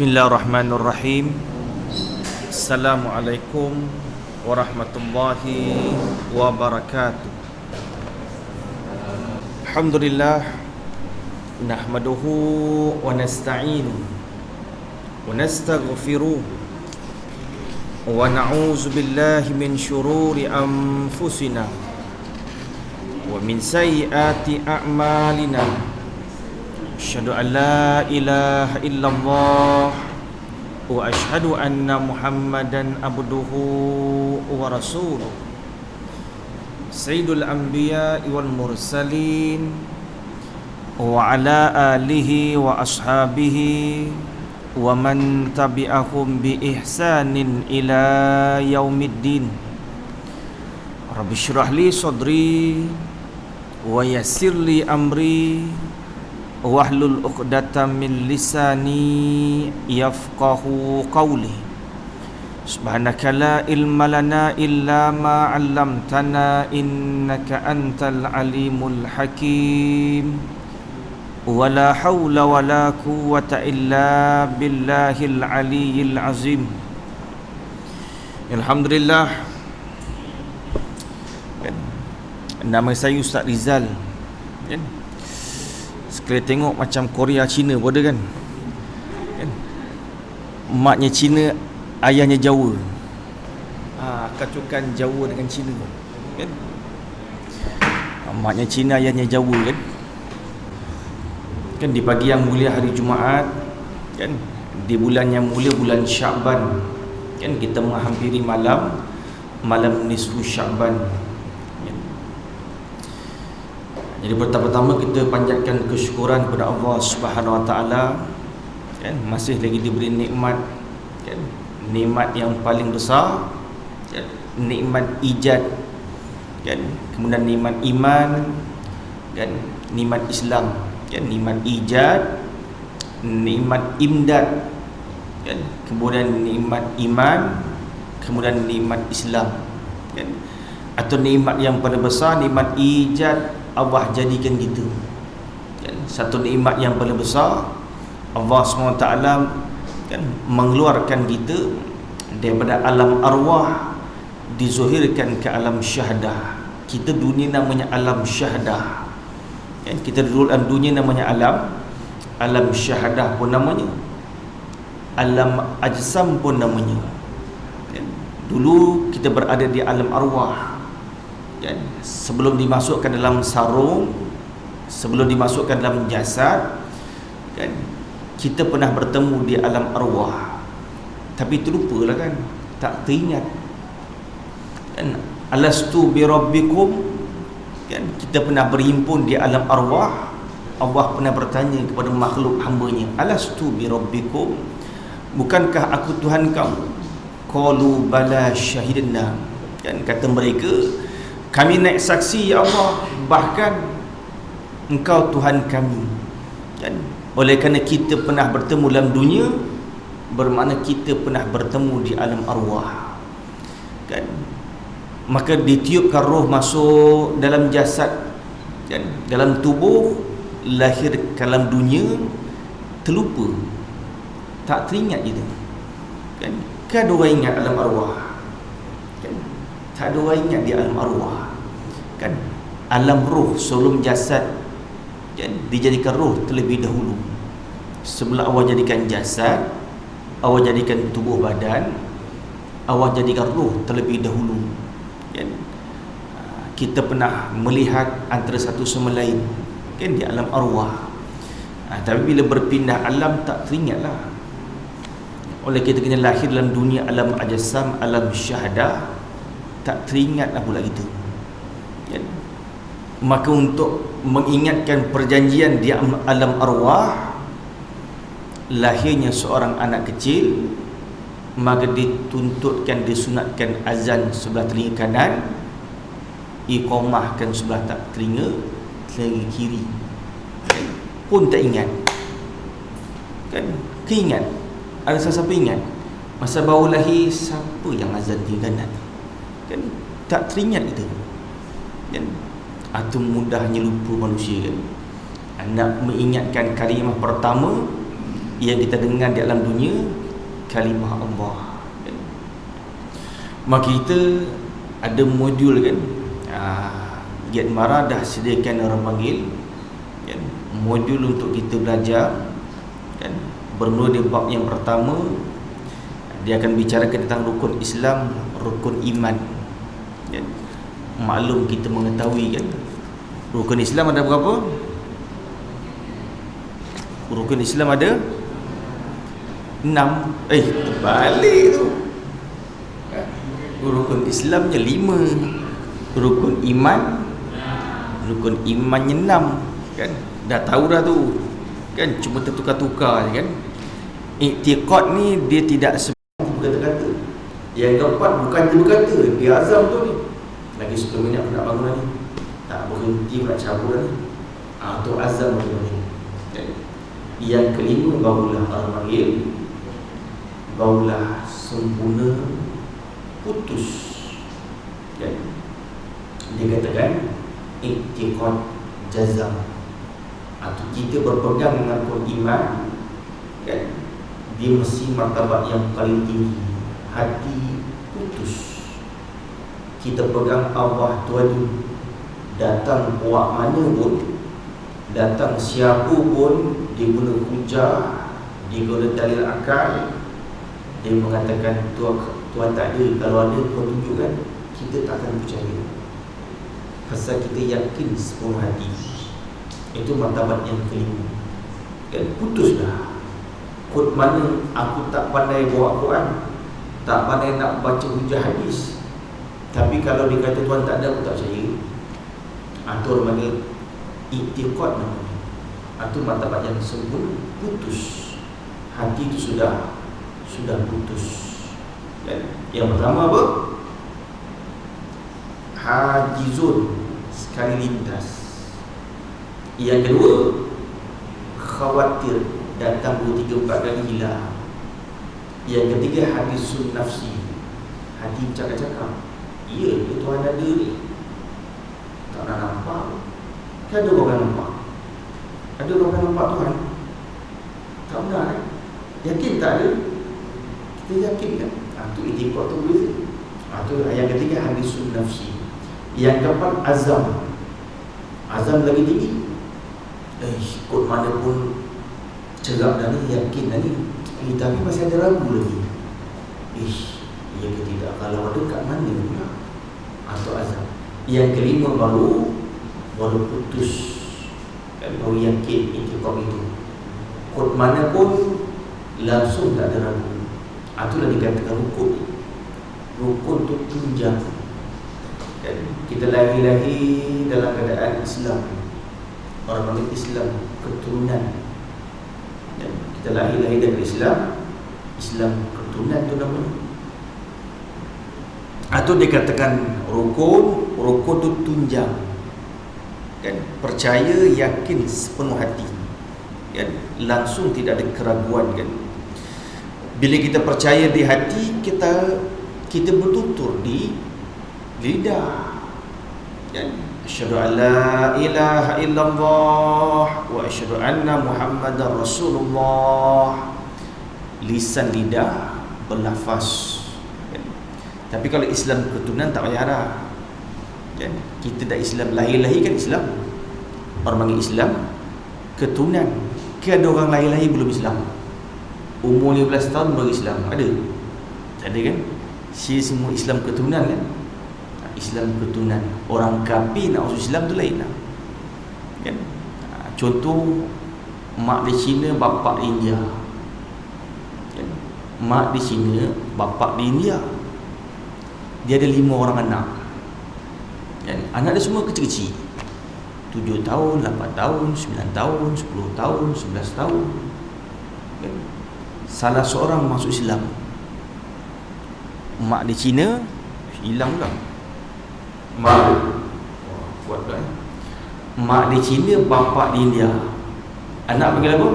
Bismillahirrahmanirrahim. Assalamualaikum warahmatullahi wabarakatuh. Alhamdulillah, nahmaduhu wa nasta'inu wa nastaghfiruh wa na'udzu billahi min syururi anfusina wa min sayyiati a'malina. Asyhadu an la ilaha illallah wa asyhadu anna Muhammadan abduhu wa rasuluh. Sayyidul anbiya'i wal mursalin wa ala alihi wa ashabihi wa man tabi'ahum bi ihsanin ila yaumiddin. Rabbi shrah li sadri wa yassir li amri wahlul 'uqdatam min lisani yafqahu qawli. Subhanaka la ilma lana illa ma 'allamtana innaka antal alimul hakim. Wala haula wala quwwata illa billahil aliyyil azim. Alhamdulillah. Nama saya Ustaz Rizal. Sekali tengok macam Korea Cina pun ada kan. Maknya Cina, ayahnya Jawa. Kacukan Jawa dengan Cina kan. Maknya Cina, ayahnya Jawa kan. Kan di pagi yang mulia hari Jumaat kan, di bulan yang mulia bulan Sya'ban kan, kita menghampiri malam nisfu Sya'ban. Jadi pertama-tama kita panjatkan kesyukuran kepada Allah Subhanahu Wa Taala kan, masih lagi diberi nikmat kan, nikmat yang paling besar kan, nikmat ijad kan, kemudian nikmat iman kan, nikmat Islam kan, nikmat ijad, nikmat imdad kan, kemudian nikmat iman, kemudian nikmat Islam kan. Atau nikmat yang paling besar, nikmat ijad, Allah jadikan kita kan. Satu nikmat yang paling besar, Allah SWT kan mengeluarkan kita daripada alam arwah, dizuhirkan ke alam syahadah. Kita dunia namanya alam syahadah kan. Kita dulu dalam dunia namanya alam syahadah pun namanya, alam ajsam pun namanya kan. Dulu kita berada di alam arwah kan, sebelum dimasukkan dalam sarung, sebelum dimasukkan dalam jasad kan, kita pernah bertemu di alam arwah, tapi terlupalah kan, tak teringat kan. Alastu bi rabbikum kan, kita pernah berhimpun di alam arwah. Allah pernah bertanya kepada makhluk hamba-Nya, alastu bi rabbikum, bukankah aku Tuhan kamu? Qalu bala syahidna kan, kata mereka, kami naik saksi ya Allah, bahkan Engkau Tuhan kami kan. Oleh kerana kita pernah bertemu dalam dunia, bermakna kita pernah bertemu di alam arwah kan. Maka ditiupkan roh masuk dalam jasad kan, dalam tubuh, lahir ke dalam dunia, terlupa, tak teringat kita kan. Kan ada orang ingat alam arwah kan, tak ada orang ingat di alam arwah kan. Alam roh sebelum jasad kan, dijadikan roh terlebih dahulu. Sebelum Allah jadikan jasad, Allah jadikan tubuh badan, Allah jadikan roh terlebih dahulu kan. Kita pernah melihat antara satu sama lain kan di alam arwah. Tapi bila berpindah alam, tak teringatlah. Oleh kita kena lahir dalam dunia alam ajsam, alam syahadah, tak teringatlah pula kita kan? Maka untuk mengingatkan perjanjian di alam arwah, lahirnya seorang anak kecil, maka dituntutkan, disunatkan azan sebelah telinga kanan, iqamahkan sebelah telinga kiri kan? Pun tak ingat kan. Keingat, ada siapa ingat masa baru lahir, siapa yang azan telinga kanan kan? Tak teringat itu kan. Itu mudahnya lupa manusia kan. Nak mengingatkan kalimah pertama, yang kita dengar di alam dunia kalimah Allah, kan? Maka kita ada modul, kan? Giat Mara dah sediakan orang panggil, kan? Modul untuk kita belajar, kan? Bermula di bab yang pertama, dia akan bicarakan tentang rukun Islam, rukun iman, kan? Maklum kita mengetahui, kan, rukun Islam ada berapa? Rukun Islam ada 6. Terbalik tu. Rukun Islamnya 5, rukun imannya 6, kan? Dah tahu dah tu, kan? Cuma tertukar-tukar je, kan? Iktiqad ni dia tidak berkata-kata. Yang keempat bukan dia berkata, dia azam tu ni. Lagi 10 minit aku nak bangun ni, tak berhenti nak cabut ni. Tu azam tu ni. Yang kelima barulah orang panggil, barulah sempurna putus, kan? Dia katakan iktiqad jazam, atau kita berpegang dengan iman, kan? Dia mesti martabat yang paling tinggi. Hati putus. Kita pegang Allah Tuhan, datang puak mana pun, datang siapa pun, dia guna hujah, dia guna dalil akal, dia mengatakan Tuhan tak ada. Kalau ada kau tunjukkan, kita tak akan percaya. Pasal kita yakin sepenuh hati. Itu martabat yang kelima, kan? Putus dah. Kod mana aku tak pandai bawa Quran, tak pandai nak baca hujah hadis, tapi kalau dia kata Tuhan tak ada, aku tak percaya. Itu orang panggil iktiqad namanya. Itu martabat yang sempurna. Putus. Hati itu sudah putus, kan? Yang pertama apa? Hajizun, sekali lintas. Yang kedua, khawatir, datang 2, 3, 4 kali hilang. Yang ketiga, hadisun nafsi, hati bercakap-cakap, ya, Tuhan ada ni, tak nak nampak. Kan ada orang nampak? Ada orang nampak Tuhan? Tak benar, kan? Yakin tak ada? Kita yakin, kan? Itu iktiqad tu beza. Itu yang ketiga, hadisun nafsi. Yang keempat, azam. Azam lagi tinggi. Kod mana pun cerap dah ni, yakin dah ni, tapi masih ada ragu lagi. Ya ke tidak? Kalau ada kat mana pula? Atau azam. Yang kelima baru putus, kan? Baru yakin iktiqad itu. Kod mana pun langsung tak ada ragu. Itulah dikatakan rukun. Rukun tu tunjang, kan? Kita lahir dalam keadaan Islam. Orang panggil Islam keturunan, dan kita lahir dari Islam keturunan tu namanya. Atau dikatakan rukun tu tunjang, kan? Percaya, yakin sepenuh hati, kan? Langsung tidak ada keraguan, kan? Bila kita percaya di hati, kita bertutur di lidah, kan? Asyhadu an la ilaha illallah wa asyhadu anna Muhammadar Rasulullah. Lisan lidah berlafaz, kan? Tapi kalau Islam keturunan tak payah dah, kan? Kita dah Islam lahir-lahir, kan? Islam, orang panggil Islam keturunan. Ke ada orang lahir-lahir belum Islam, umur 15 tahun baru Islam? Ada? Tak ada, kan? Semua Islam keturunan, kan? Islam keturunan. Orang kafir nak masuk Islam tu lain lah, kan? Contoh, mak di China, bapak di India, kan? Mak di China, bapak di India. Dia ada 5 orang anak, kan? Anak dia semua kecil-kecil, 7 tahun, 8 tahun, 9 tahun, 10 tahun, 11 tahun, kan? Salah seorang masuk Islam, mak di China hilang pula. Kuat pula, mak di China, bapak di India. Anak panggil apa?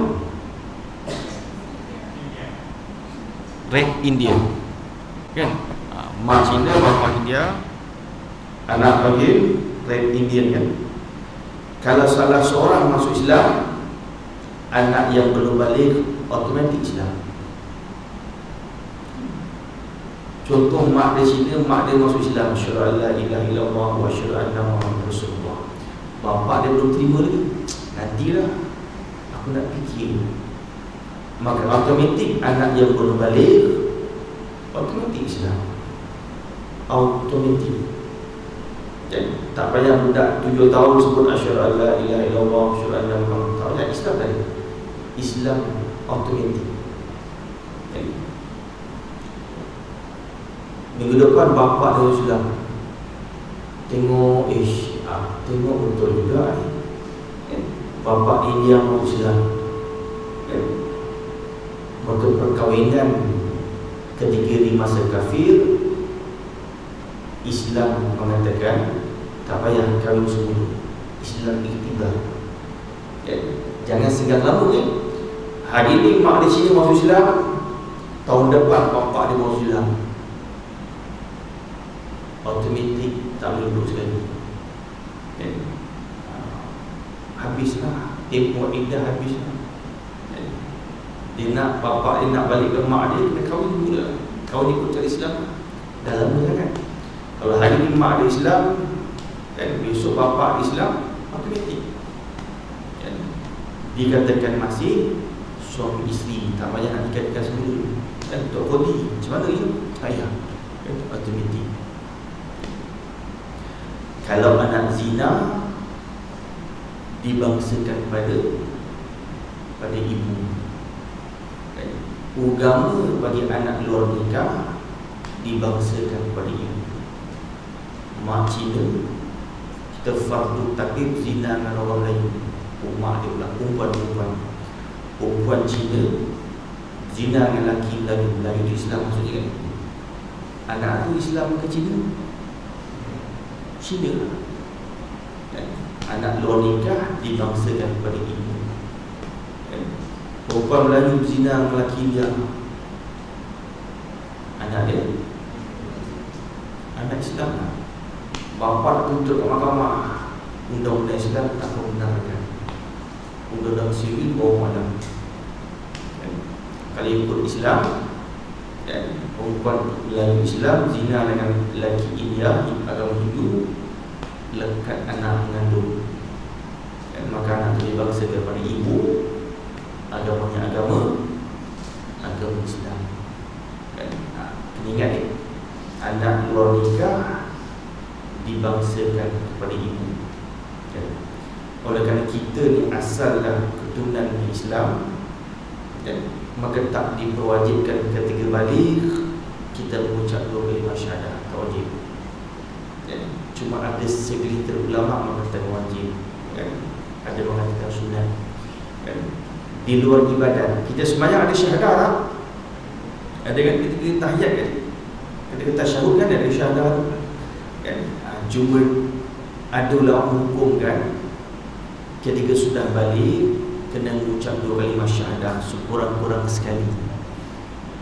Red Indian, kan? Mak Cina, bapak India, anak panggil Red Indian, kan? Kalau salah seorang masuk Islam, anak yang belum balik automatik Islam. Contoh mak dia sini, mak dia masuk Islam, asyhadu an la ilaha illallah wa asyhadu anna muhammadar rasulullah. Bapa dia belum terima lagi. Nantilah aku nak fikir. Maka automatik anak yang belum balik automatik Islam. Automatik. Jadi tak payah budak 7 tahun sebut asyhadu an la ilaha illallah wa asyhadu anna muhammadar rasulullah. Islam tadi. Islam automatik. Jadi minggu depan bapa dia Islam. Tengok tengok betul juga bapa ini yang mau Islam. Waktu perkahwinan ketika di masa kafir, Islam mengatakan tak payah kahwin sebelum. Islam iktibar. Jangan singkat lama hari ini mak di sini masuk Islam, tahun depan bapa dia masuk Islam. Automatik tak boleh duduk sekali. Habislah tempoh iddah, habislah. Dia nak bapa dia nak balik ke mak dia, kena kahwin dulu lah. Kahwin ikut cara Islam dah lama sangat. Kalau hari ni mak dia Islam dan besok bapa Islam, automatik dikatakan masih suami isteri, tak payah nak ikat-ikat semula. Tok Kodi macam mana ni? Ayah automatik. Kalau anak zina dibangsakan pada ibu. Agama bagi anak luar nikah dibangsakan pada ibu. Mak Cina kita fardu takdir zina dengan orang lain. Mak dia pula perempuan Cina zina dengan lelaki Melayu itu Islam maksudnya kan? Anak tu Islam ke Cina? Cina. Anak luar nikah dibangsakan kepada ibu. Perempuan Melayu zina dengan lelaki dia, anak dia anak Islam. Bapa tuntut ke mahkamah, undang-undang Islam tak membenarkan. Undang-undang sivil bawa malam. Kalau ikut Islam dan perempuan Melayu Islam zina dengan lelaki India agama Hindu, lekat anak mengandung, dan maka anak itu dibangsa kepada ibu, agamanya agama Islam. Ingat anak luar nikah dibangsakan kepada ibu. Oleh kerana kita ni asal dah keturunan Islam, maka tak diperwajibkan ketika balik kita mengucap 2 kalimah syahadah, tak wajib. Cuma ada segelintir ulama mengatakan wajib, ada mengatakan sunat. Di luar ibadat kita sembahyang ada syahadah tak? Ada kan kita tahiyat kan? Ketika tasyahud kan ada syahadah kan? Cuma ada ulama menghukumkan ketika sudah balik kena mengucap 2 kalimah syahadah sekurang-kurang sekali.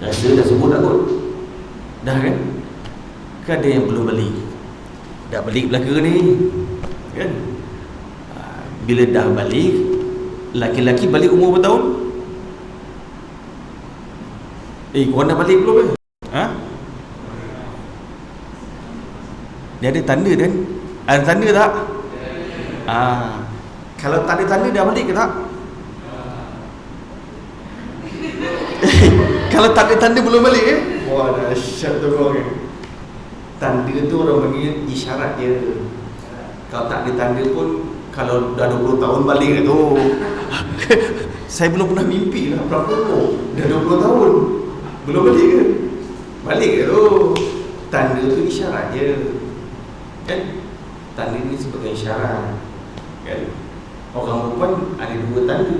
Dah sebut tak kot? Dah kan? Kan ada yang belum balik. Dah balik belaka ni kan? Bila dah balik, laki-laki balik umur berapa tahun? Korang dah balik belum ke? Dia ada tanda kan? Ada tanda tak? Kalau tak ada tanda dah balik ke tak? Kalau tak ada tanda belum balik ke? Wah, dahsyat tu korang. Tanda tu orang panggil isyarat dia. Kalau tak ada tanda pun, kalau dah 20 tahun balik ke tu. Saya belum pernah mimpi lah berapa umur. Dah 20 tahun belum balik ke? Balik ke tu. Tanda tu isyarat dia kan? Tanda ni sebagai isyarat kan? Orang perempuan ada 2 tanda,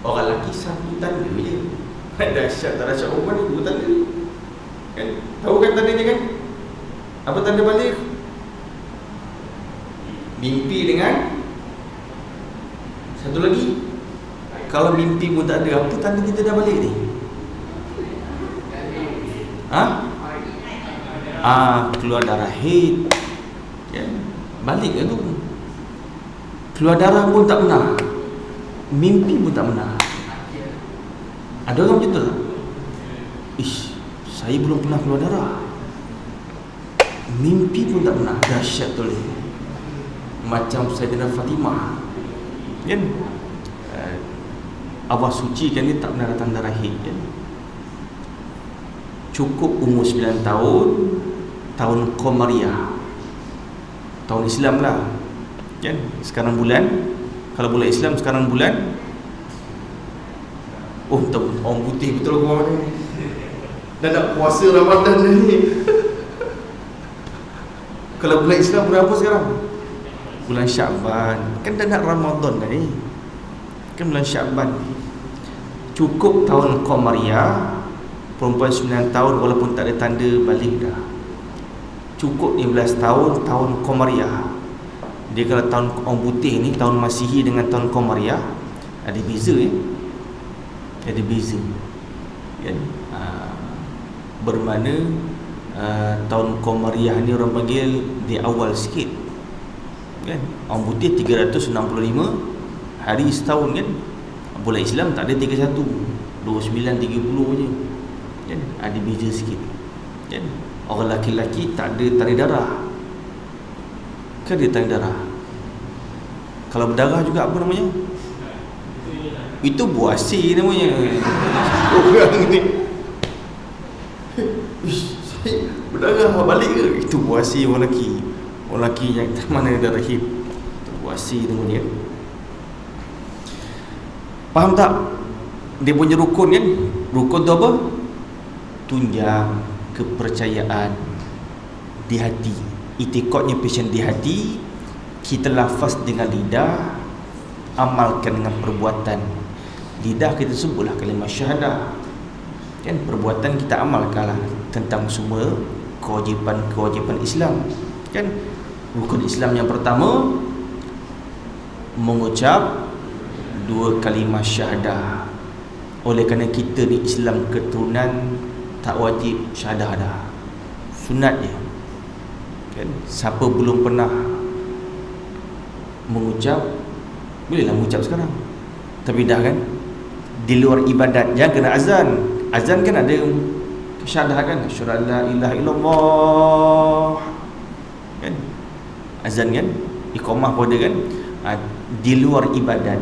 orang lelaki 1 tanda je. Dahsyat tak dahsyat perempuan ni 2 tanda kan? Tahu kan tandanya kan? Apa tanda balik? Mimpi dengan satu lagi. Kalau mimpi pun tak ada, apa tanda kita dah balik ni? Keluar darah haid kan? Balik ke tu? Keluar darah pun tak pernah. mimpi pun tak pernah. Ada orang macam tu tak? Ish, saya belum pernah keluar darah, mimpi pun tak pernah. Dahsyat tu. Macam Sayyidina Fatimah kan, Abah suci kan, dia tak pernah datang darah haid kan. Cukup umur 9 tahun, tahun Qamariyah, tahun Islam lah kan. Sekarang bulan, kalau bulan Islam sekarang bulan, oh orang putih betul korang ni, dah nak puasa Ramadan dah ni. Kalau bulan Islam bulan apa sekarang? Bulan Syaban. Kan dah nak Ramadan dah ni, kan bulan Syaban. Cukup tahun Qamariyah, perempuan 9 tahun walaupun tak ada tanda balik dah. Cukup 15 tahun, tahun Qamariyah. Dia kalau tahun orang putih ni, tahun Masihi dengan tahun Qamariyah ada beza ada beza kan. Bermakna tahun Qamariyah ni orang panggil di awal sikit kan. Orang putih 365 hari setahun kan. Bulan Islam tak ada 31, 29, 30 je kan. Ada beza sikit kan. Orang laki-laki tak ada tanda darah kan, dia tanda darah. Kalau berdarah juga apa namanya? Itu buasi namanya. Orang ni berdarah balik ke? Itu buasi orang lelaki. Orang lelaki yang tak mana darah haid, itu buasi namanya. Faham tak? Dia punya rukun kan. Rukun tu apa? Tunjang kepercayaan di hati. Itikadnya passion di hati, kita lafaz dengan lidah, amalkan dengan perbuatan. Lidah kita sebutlah kalimah syahadah kan, perbuatan kita amalkanlah tentang semua kewajipan-kewajipan Islam kan. Rukun Islam yang pertama, mengucap 2 kalimah syahadah. Oleh kerana kita ni Islam keturunan, tak wajib syahadah dah, sunat je kan. Siapa belum pernah mengucap, bolehlah mengucap sekarang, tapi dah kan di luar ibadat. Jangan kena azan. Azan kan ada syahadah kan, asyhadu an la ilaha illallah kan. Azan kan, iqamah pun ada kan. Di luar ibadat,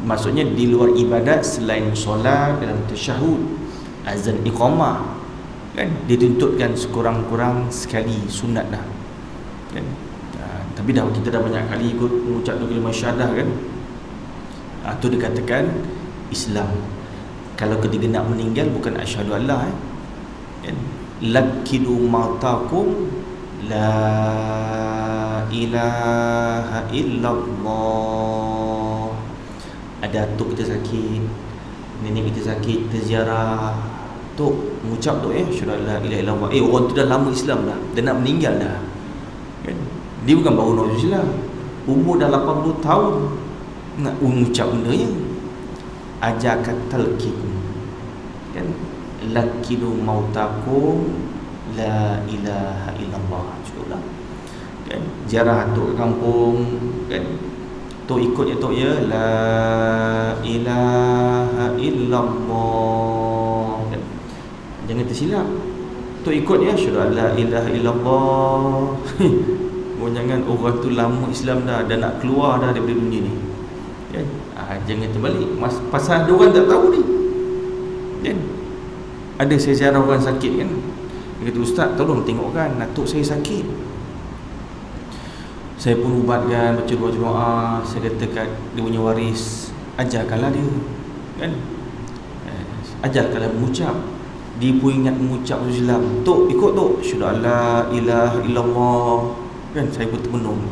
maksudnya di luar ibadat selain solat, dalam tasyahud, azan, iqamah kan, dituntutkan sekurang-kurang sekali, sunat dah kan. Tapi dah kita dah banyak kali ikut mengucap kalimah syahadah kan. Itu dikatakan Islam. Kalau ketika nak meninggal bukan asyhadu Allah kan. Lakidu mautakum la ilaha illallah. Ada atuk kita sakit, nenek kita sakit, kita ziarah, tok mengucap tu asyhadu an la ilaha illallah. Orang tu dah lama Islam dah, dia nak meninggal dah kan. Dia bukan baru masuk Islam, umur dah 80 tahun nak mengucap benda ni. Ajarkan talqin kan, lakidu mautakum la ilaha illallah. Cukuplah kan. Ziarah tok kampung kan, tok ikut je tok ya, la ilaha illallah kan. Jangan tersilap, tok ikut ya, asyhadu an la ilaha illallah. Jangan orang tu lama Islam dah nak keluar dah daripada dunia ni kan. Jangan terbalik. Pasal ada orang tak tahu ni kan. Ada saya ziarah orang sakit kan, dia kata, ustaz tolong tengokkan atuk saya sakit. Saya pun ubatkan, baca doa-doa. Saya katakan dia punya waris, ajarkanlah dia kan, ajarkanlah mengucap. Dia pun ingat mengucap Islam. Tok ikut tok, asyhadu an la ilaha illallah kan. Saya pun termenung,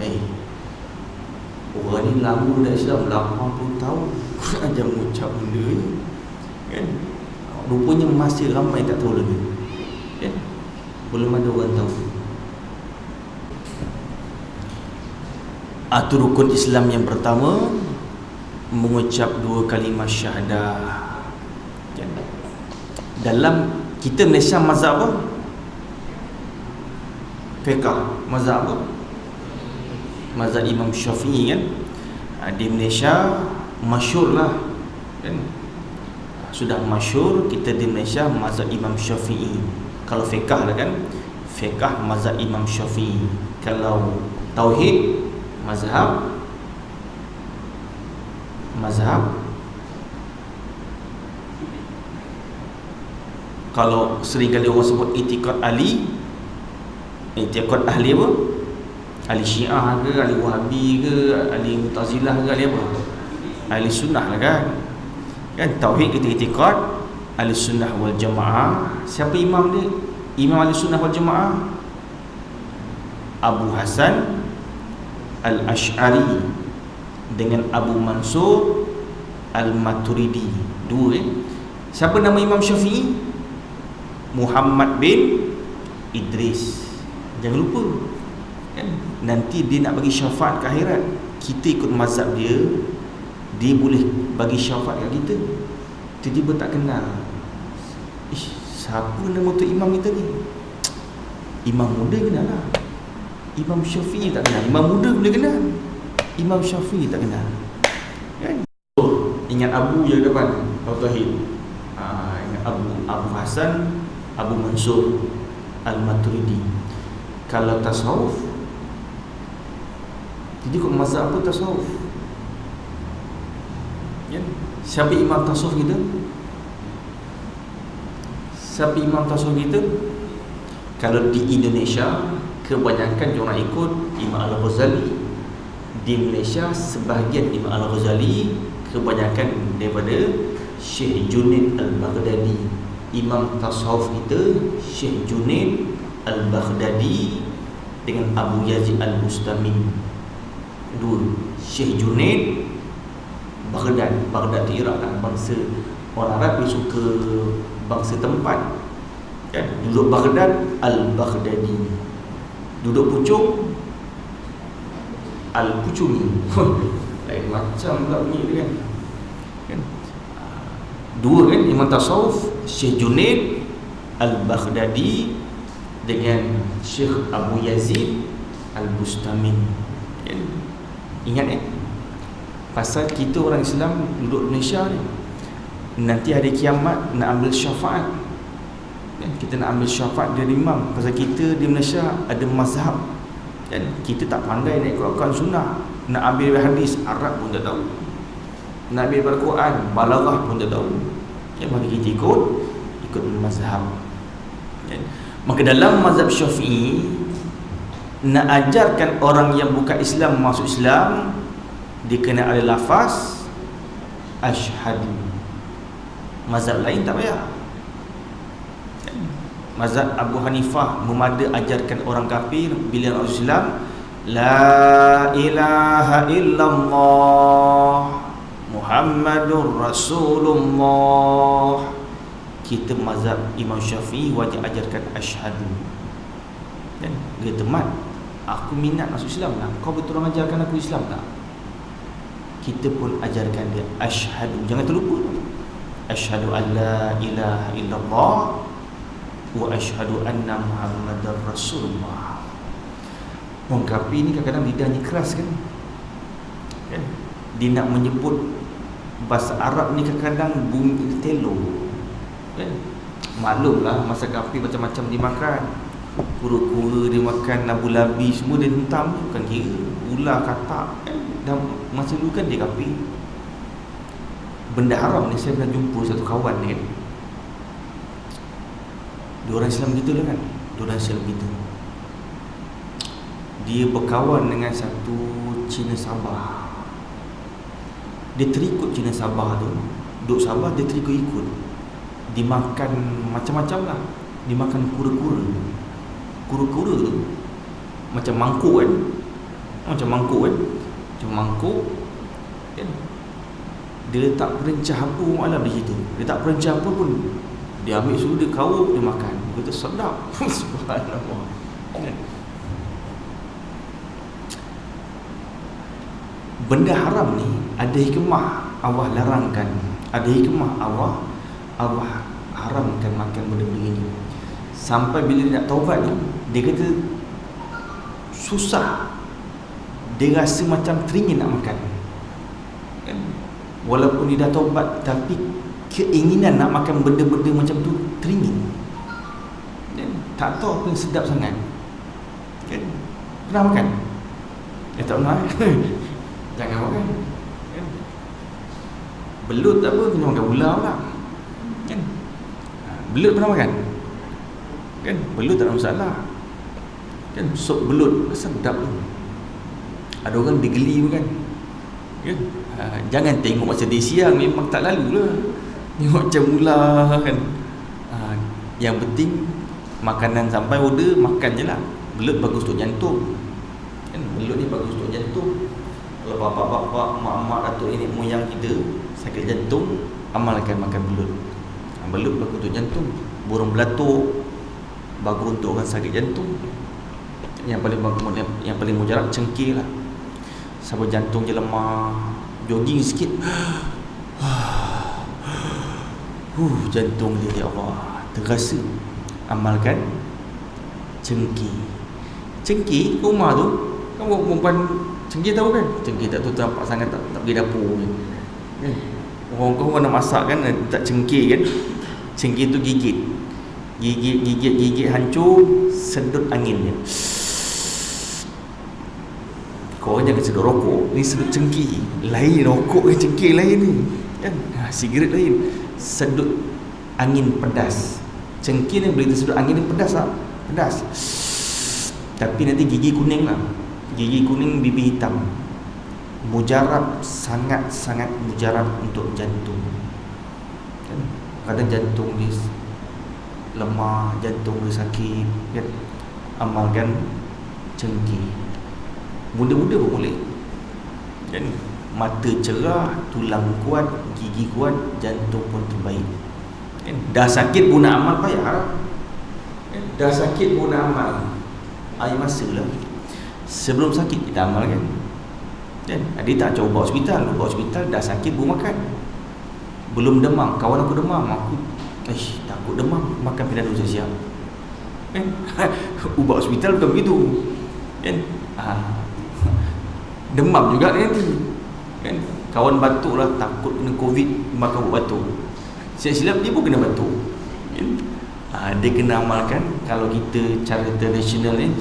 orang ni lama dah Islam, 80 tahun ajar mengucap benda ni kan. Rupanya masih ramai tak tahu lagi kan. Belum ada orang tahu. Itu rukun Islam yang pertama, mengucap 2 kalimah syahadah kan. Dalam kita Malaysia mazhab apa? Fiqh. Mazhab apa? Mazhab Imam Syafi'i kan. Di Malaysia masyhur lah kan. Sudah masyhur kita di Malaysia mazhab Imam Syafi'i. Kalau fiqh lah kan, fiqh mazhab Imam Syafi'i. Kalau tauhid mazhab kalau seringkali orang sebut itikad ahli apa? Ahli Syiah ke, ahli Wahabi ke, ahli Mu'tazilah ke, ahli apa? Ahli Sunnah lah kan. Kan tauhid kita itikad ahli Sunnah wal Jamaah. Siapa imam dia? Imam ahli Sunnah wal Jamaah Abu Hasan Al-Ash'ari dengan Abu Mansur Al-Maturidi. Dua Siapa nama Imam Syafi'i? Muhammad bin Idris. Jangan lupa kan? Nanti dia nak bagi syafaat ke akhirat, kita ikut mazhab dia, dia boleh bagi syafaat kat kita. Tiba-tiba tak kenal, siapa nama tu imam kita ni? Imam muda kenal lah, Imam Syafi'i tak kenal. Imam muda boleh kenal, Imam Syafi'i tak kenal kan? Ingat Abu je depan Tauhid. Ingat Abu Hasan Abu Mansur Al-Maturidi. Kalau tasawuf, jadi kok mazhab apa tasawuf ya? Siapa imam tasawuf kita? Siapa imam tasawuf kita? Kalau di Indonesia kebanyakan orang ikut Imam Al-Ghazali. Di Malaysia sebahagian Imam Al-Ghazali, kebanyakan daripada Syekh Junaid Al-Baghdadi. Imam tasawuf kita Syekh Junaid Al-Baghdadi dengan Abu Yazid Al-Bustami. Dua Syekh Junaid Baghdad di Iraq kan. Bangsa orang Arab dia suka bangsa tempat kan. Duduk Baghdad Al-Baghdadi, duduk Puchong Al-Puchungi. Lain macam pula bunyi dia kan. Dua kan imam tasawuf Syekh Junaid Al-Baghdadi dengan Syekh Abu Yazid Al-Bustami kan? Ingat pasal kita orang Islam duduk Malaysia ni, nanti hari kiamat nak ambil syafaat kan? Kita nak ambil syafaat dari imam. Pasal kita di Malaysia ada mazhab kan? Kita tak pandai nak ikut Al-Quran Sunnah. Nak ambil hadis Arab pun tak tahu, nak ambil Al-Quran Balaghah pun tak tahu ya, maka kita ikut mazhab kan? Maka dalam mazhab Syafi'i, nak ajarkan orang yang bukan Islam masuk Islam, dia kena ada lafaz asyhadu. Mazhab lain tak payah kan? Mazhab Abu Hanifah memada ajarkan orang kafir bila masuk Islam, la ilaha illallah Muhammadur Rasulullah. Kita mazhab Imam Syafi'i wajib ajarkan asyhadu kan? Dia teman, aku minat masuk Islam lah, kau betul ajarkan aku Islam tak? Kita pun ajarkan dia asyhadu. Jangan terlupa, asyhadu an la ilaha illallah wa asyhadu anna Muhammadar Rasulullah. Orang kafir ni kadang-kadang lidahnya keras kan? Dia nak menyebut bahasa Arab ni kadang-kadang bunyi telo kan? Maklumlah masa kafir macam-macam dimakan, kura-kura dia makan, labu-labi semua dia hentam, bukan kira ular, katak kan? Dan masa dulu kan dia kafir. Benda haram ni, saya pernah jumpa satu kawan ni kan, dia orang Islam gitu lah kan, dia orang Islam gitu. Dia berkawan dengan satu Cina Sabah. Dia terikut Cina Sabah tu, duduk Sabah dia terikut-ikut. Dimakan macam-macam lah. Dimakan kura-kura. Kura-kura tu macam mangkuk kan, macam mangkuk kan? Dia letak perencah apa malam di situ. Dia tak perencah apa pun, dia ambil suruh dia kawuk, dia makan. Dia kata sedap. Subhanallah kan? Benda haram ni ada hikmah Allah larangkan, ada hikmah Allah haramkan makan benda-benda ini. Sampai bila dia nak taubat ni, dia kata susah, dia rasa macam teringin nak makan kan? Walaupun dia dah taubat, tapi keinginan nak makan benda-benda macam tu teringin. Tak tahu apa yang sedap sangat. Kan? Pernah makan? Tak pernah. Jangan makan. Kan? Belut tak apa, kena makan ular pula. Kan? Belut pernah makan? Kan? Belut tak ada masalah. Kan? Sup belut sedap tu. Ada orang digeli pun kan. Kan? Jangan tengok macam dia siang, memang tak lalu lah. Tengok macam ular kan. Yang penting makanan sampai order, makan je lah. Belut bagus untuk jantung kan? Belut ni bagus untuk jantung. Kalau bapak-bapak, mak-mak, datuk nenek moyang kita sakit jantung, amalkan makan belut. Belut bagus untuk jantung. Burung belatuk bagus untuk orang sakit jantung. Yang paling mujarab cengkeh lah. Sampai jantung je lemah, jogging sikit, jantung dia, ya Allah, terasa. Amalkan cengkeh. Cengkeh rumah tu, kan perempuan cengkeh tahu kan? Cengkeh tak tu nampak sangat tak pergi dapur kan? Orang nak masak kan, tak cengkeh kan? Cengkeh tu gigit hancur, sedut angin dia. Kau jangan sedut rokok, ni sedut cengkeh. Lain rokok dengan cengkeh lain ni kan? Sigaret lain. Sedut angin pedas. Cengkeh ni boleh tersedut angin ni pedas lah. Pedas. Tapi nanti gigi kuning lah. Gigi kuning, bibir hitam. Mujarab, sangat-sangat mujarab untuk jantung kan? Kadang jantung dia lemah, jantung dia sakit kan? Amalkan cengkeh. Muda-muda pun boleh kan? Mata cerah, tulang kuat, gigi kuat, jantung pun terbaik kan? Dah sakit pun nak amal payah kan? Dah sakit pun nak amal, air masa lah. Sebelum sakit kita amal kan? Dia tak coba hospital. Dah sakit pun makan. Belum demam, kawan aku demam, aku takut demam, makan Panadol saya siap kan? Ubat hospital bukan begitu kan? Demam juga nanti kan? Kawan batuk lah, takut kena COVID, makan ubat batuk. Silap dia pun kena batuk kan? Dia kena amalkan. Kalau kita cara tradisional ni,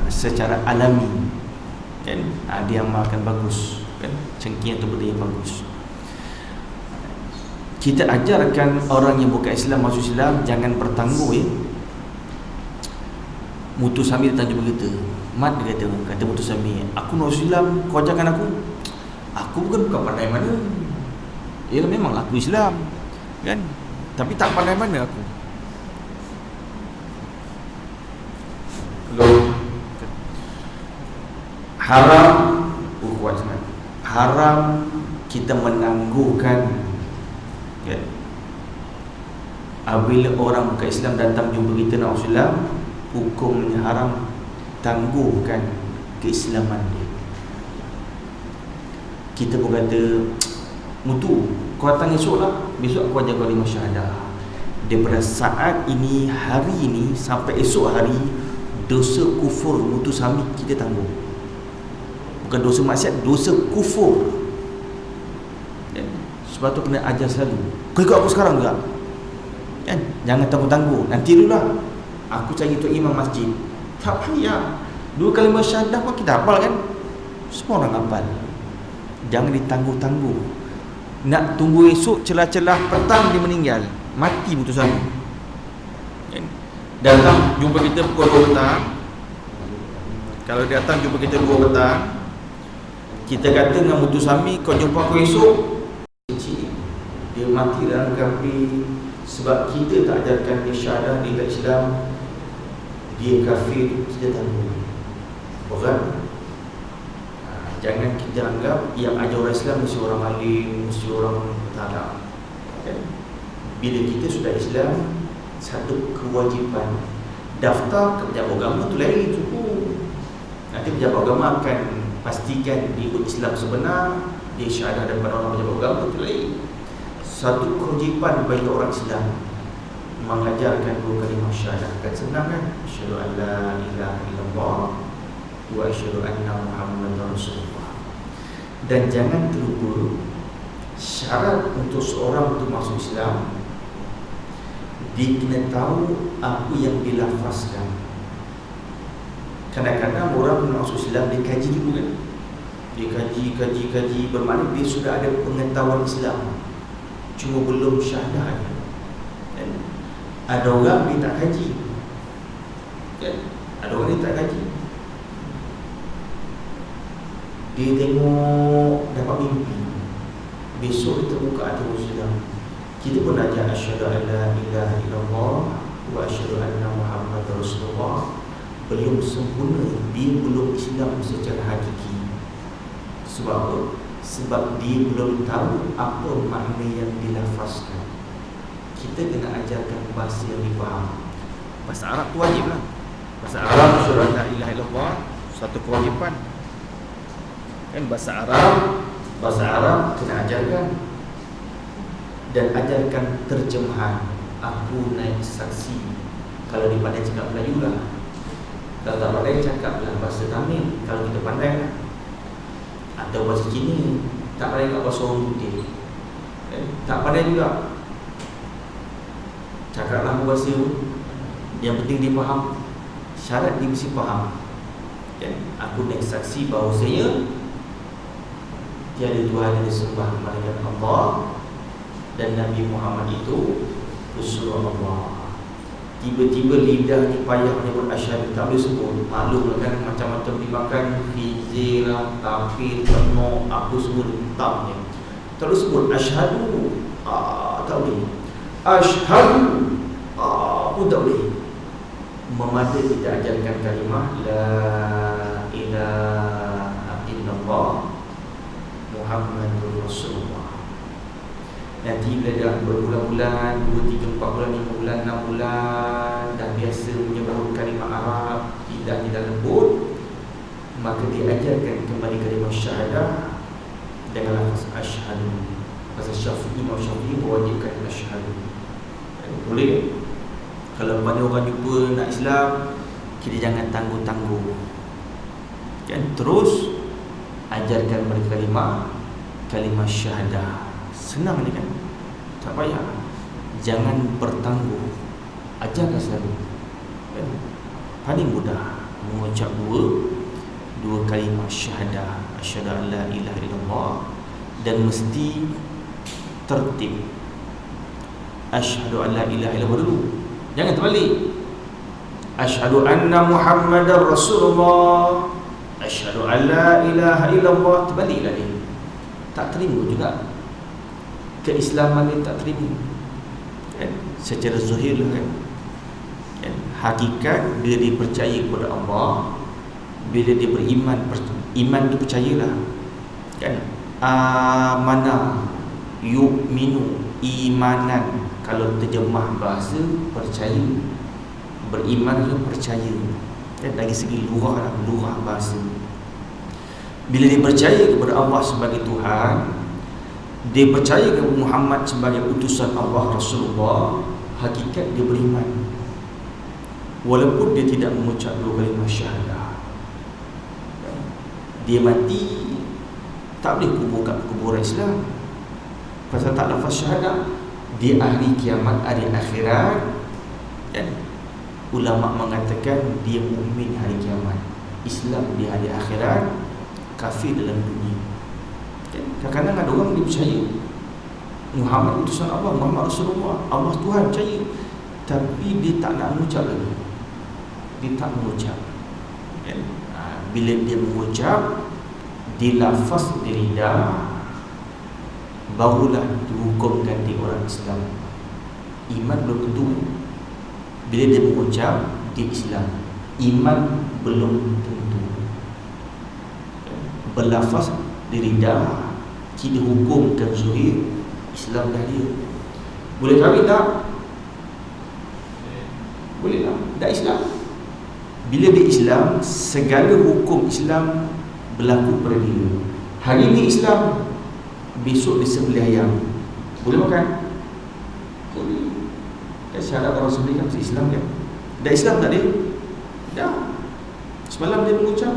secara alami kan, dia amalkan bagus kan? Cengkeh atau benda yang bagus. Kita ajarkan orang yang bukan Islam masuk Islam, jangan bertangguh ya. Mutu Sami datang jumpa kita. Mat, dia kata Mutu Sami, aku masuk Islam, kau ajarkan aku. Aku bukan pandai mana. Ya memang aku Islam kan, tapi tak pandai mana aku. Haram, kuat sangat. Haram kita menangguhkan kan? Apabila orang bukan Islam datang jumpa kita nak masuk Islam, hukumnya haram tangguhkan keislaman dia. Kita pun kata, Mutu, kau datang esok lah, besok aku ajar kau 5 syahadah. Daripada saat ini, hari ini sampai esok hari, dosa kufur Mutu Sami kita tangguh. Bukan dosa maksiat, dosa kufur. Sebab tu kena ajar selalu. Kau ikut aku sekarang juga kan? Jangan tangguh-tangguh, nanti dululah aku cari tu imam masjid. Tak payah, 2 kalimah syahadah pun kita hafal kan? Semua orang hafal. Jangan ditangguh-tangguh. Nak tunggu esok, celah-celah petang dia meninggal, mati putusan kan? Datang jumpa kita pukul 2 petang. Kalau dia datang jumpa kita 2 petang, kita kata dengan Mutu Sami, kau jumpa aku esok, dia mati dalam kafir. Sebab kita tak ajarkan dia syahadah, dia tak Islam, dia kafir, kita tangguh. Bukan? Jangan kita anggap yang ajar orang Islam mesti orang alim, mesti orang tak. Okay? Bila kita sudah Islam, satu kewajipan daftar ke pejabat agama tu lain cukup. Nanti pejabat agama akan pastikan dia Islam sebenar, dia syahadah daripada orang pejabat agama tu lain. Satu kewajipan bagi orang Islam mengajarkan 2 kalimah syahadah. Kan senang kan? Asyhadu an la ilaha illallah wa asyhadu anna Muhammadar Rasulullah. Dan jangan terlupa Syarat untuk seorang untuk masuk Islam, dia kena tahu apa yang dilafazkan. Kadang-kadang orang masuk Islam dia kaji dulu kan. Dia kaji, bermakna dia sudah ada pengetahuan Islam, cuma belum syahadah. Dan ada orang dia tak kaji kan? Ada orang dia tak kaji, dia tengok dapat mimpi, besok kita buka hati Islam. Kita pun ajar asyhadu an la ilaha illallah wa asyhadu anna Muhammadar Rasulullah. Belum sempurna, dia belum Islam secara hakiki. Sebab apa? Sebab dia belum tahu apa makna yang dilafazkan. Kita kena ajarkan bahasa yang difaham. Bahasa Arab tu wajib lah. Bahasa Arab, asyhadu an la ilaha illallah, satu kewajipan kan. Bahasa Arab kena ajarkan. Dan ajarkan terjemahan. Aku naik saksi. Kalau dia pandai cakap Melayu lah, kalau tak pandai cakaplah bahasa Tamil kalau kita pandai lah. Atau bahasa Cina, tak pandai kat bahasa orang putih tak pandai juga, cakaplah bahasa yang penting dia faham. Syarat dia mesti faham kan? Aku naik saksi bahawasanya tiada Tuhan yang disembah melainkan Allah, dan Nabi Muhammad itu Rasulullah Allah. Tiba-tiba lidah ni payah menyebut asyhadu, tak boleh sebut. Maklum kan, macam-macam dimakan, hijrah, tapir, penuh, apa semua letaknya. Tak boleh sebut asyhadu, tak boleh. Asyhadu, pun tak boleh. Memadai kita ajarkan kalimah la ilaha illallah Muhammadur Rasulullah. Nanti bila dah berbulan-bulan, 2, 3, 4 bulan, 5 bulan, 6 bulan, dah biasa menyebut kalimah Arab, tidak lembut, maka diajarkan kembali kalimah syahadah dengan lafaz asyhadu. Pasal Imam Syafi'i mewajibkan asyhadu. Boleh? Kalau pada orang jumpa nak Islam, kita jangan tangguh-tangguh kan? Terus ajarkan mereka kalimah syahadah. Senang ni kan, tak payah. Jangan bertangguh, ajarkan selalu kan? Paling mudah mengucap dua kalimah syahadah, asyhadu an la ilaha illallah, dan mesti tertib. Asyhadu an la ilaha illallah dulu, jangan terbalik. Asyhadu anna Muhammadar Rasulullah, asyhadu an la ilaha illallah, terbaliklah dia. Tak terima juga, keislaman dia tak terima kan? Secara zahir lah kan? Hakikat dia dipercaya kepada Allah. Bila dia beriman, iman tu percayalah kan? Amana yu'minu, imanan. Kalau terjemah bahasa, percaya. Beriman tu percaya kan? Dari segi lurah bahasa. Bila dia percaya kepada Allah sebagai Tuhan, dia percaya kepada Muhammad sebagai utusan Allah Rasulullah, hakikat dia beriman. Walaupun dia tidak mengucap dua kalimah syahadah, dia mati, tak boleh kubur kat kuburan Islam. Pasal tak lafaz syahadah. Di hari kiamat, hari akhirat kan? Ulama mengatakan dia mukmin hari kiamat, Islam di hari akhirat, kafir dalam dunia. Kadang-kadang ada orang dia percaya Muhammad utusan Allah, Muhammad Rasulullah, Allah Tuhan, percaya, tapi dia tak nak mengucap lagi. Dia tak mengucap kan? Bila dia mengucap, dilafaz di lidah, barulah dihukumkan di orang Islam. Iman belum tentu. Bila dia mengucap di Islam, iman belum tentu. Berlafaz di lidah, kita hukumkan zuhir, Islam dah dia. Boleh kahwin tak? Boleh tak? Dah Islam. Bila dia Islam, segala hukum Islam berlaku pada dia. Hari ini Islam, besok dia sembelih ayam, boleh makan? Boleh. Kan syarat orang sembelih kan Islam kan? Dah Islam tak dia? Dah. Semalam dia mengucap.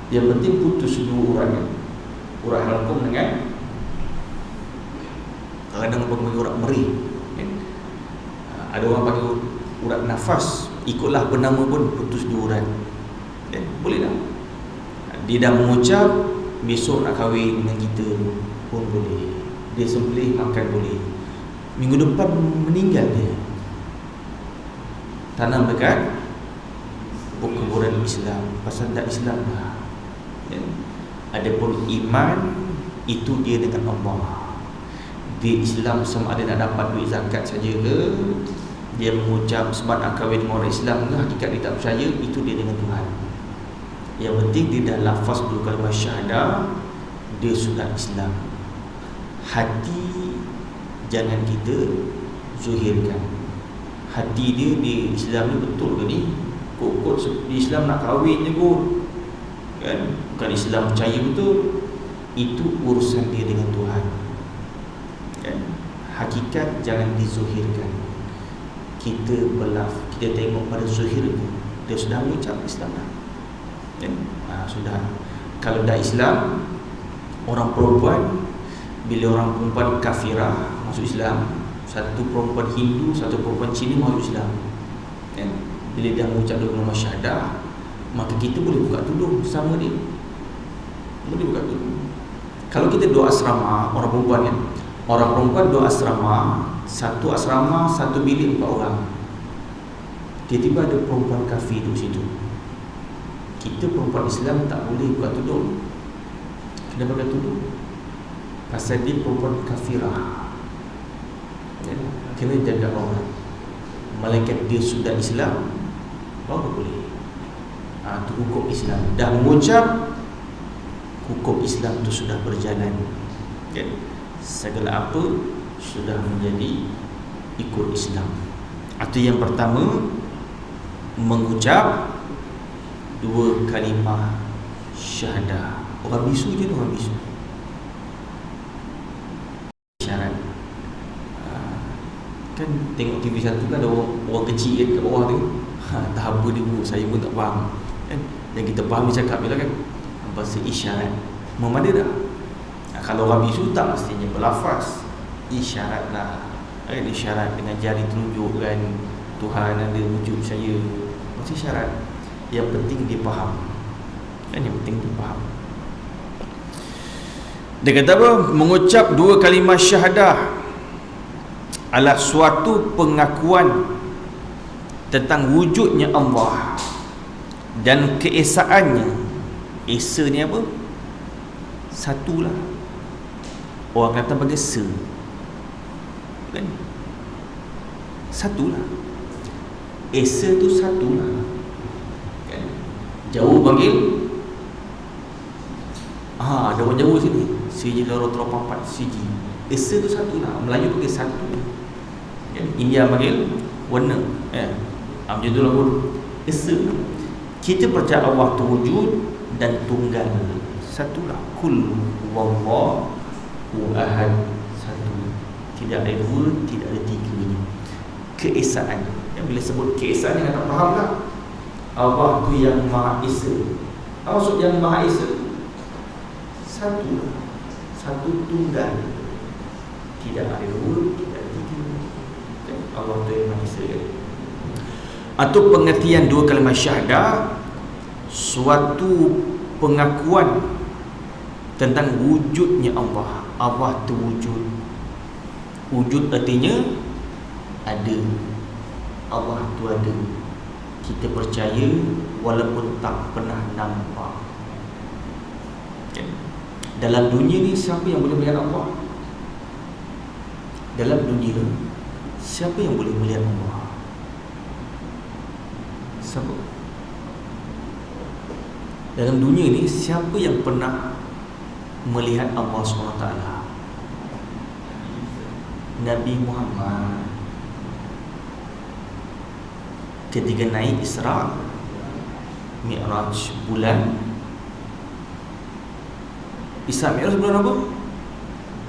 Yang penting putus dua urat kan? Urat halqum dengan kadang orang panggil urat merih, kan? Ada orang panggil urat nafas, ikutlah bernama pun putus dua urat, kan? Boleh tak? Dia dah mengucap besok nak kahwin dengan kita pun boleh, dia sembelih makan boleh, minggu depan meninggal dia, tanam dekat kuburan Islam, pasal tak Islam lah, kan? Adapun iman itu dia dengan Allah. Dia Islam sama ada nak dapat duit zakat saja ke, dia mengucap sebab nak kahwin dengan orang Islam ke, hakikat dia tak percaya, itu dia dengan Tuhan. Yang penting dia dah lafaz dulu kalimah syahadah, dia sudah Islam. Hati jangan kita zuhirkan. Hati dia di Islam ni betul ke ni? Kok di Islam nak kahwin je kot, kan? Bukan Islam percaya betul. Itu urusan dia dengan Tuhan, kan? Hakikat jangan dizuhirkan. Kita tengok pada zuhirnya, dia sudah mengucap Islam dah, kan? Sudah. Kalau dah Islam, orang perempuan, bila orang perempuan kafirah masuk Islam, satu perempuan Hindu, satu perempuan Cina masuk Islam, kan? Bila dia mengucap nama syahadah, maka kita boleh buka tudung sama dia, boleh buka tudung. Kalau kita dua asrama, orang perempuan kan, orang perempuan dua asrama, satu asrama, satu bilik 4 orang. Tiba-tiba ada perempuan kafir di situ, kita perempuan Islam tak boleh buka tudung. Kenapa buka tudung? Pasal dia perempuan kafirah, ya? Kena jaga aurat. Malaikat dia sudah Islam, baru boleh. Itu hukum Islam. Dah mengucap, hukum Islam tu sudah berjalan, kan? Segala apa sudah menjadi ikut Islam. Itu yang pertama, mengucap 2 kalimah syahadah. Orang bisu je, orang bisu. Syarat. Kan tengok TV 1 kan ada orang kecil kan kat bawah tu. Tak apa dia buat, saya pun tak faham, kan? Yang kita faham dia cakap je lah, kan? Bahasa isyarat. Memang ada dah. Kalau orang bisu tak mestinya berlafaz, isyarat lah, kan? Isyarat dengan jari telunjuk, kan? Tuhan ada wujud saya, macam isyarat. Yang penting dia faham, kan? Yang penting dia faham. Dia kata apa? Mengucap 2 kalimah syahadah adalah suatu pengakuan tentang wujudnya Allah dan keesaannya. Esa ni apa? Satulah. Orang kata panggil se, kan? Satulah. Esa tu satulah, kan? Jauh panggil, ada orang Jawa sini, siji loro telo papat siji. Esa tu satulah. Melayu panggil satu, kan? India panggil warna, macam tu lah pun. Esa. Kita percaya Allah tu wujud dan tunggal, satulah. Kul huwallahu ahad, satu. Tidak ada 2, tidak ada 3. Keesaan. Yang bila sebut keesaan, yang tak faham tak? Allah tu yang Maha Esa. Apa maksud yang Maha Esa? Satu, satu tunggal. Tidak ada 2, tidak ada 3. Allah tu yang Maha Esa, kan? Atau pengertian 2 kalimah syahadah, suatu pengakuan tentang wujudnya Allah. Allah tu wujud. Wujud artinya ada. Allah tu ada. Kita percaya walaupun tak pernah nampak, kan? Dalam dunia ni siapa yang boleh melihat Allah? Dalam dunia ni siapa yang boleh melihat Allah? Siapa? Dalam dunia ni siapa yang pernah melihat Allah SWT? Nabi Muhammad ketika naik Isra Mi'raj bulan. Isra Mi'raj bulan apa?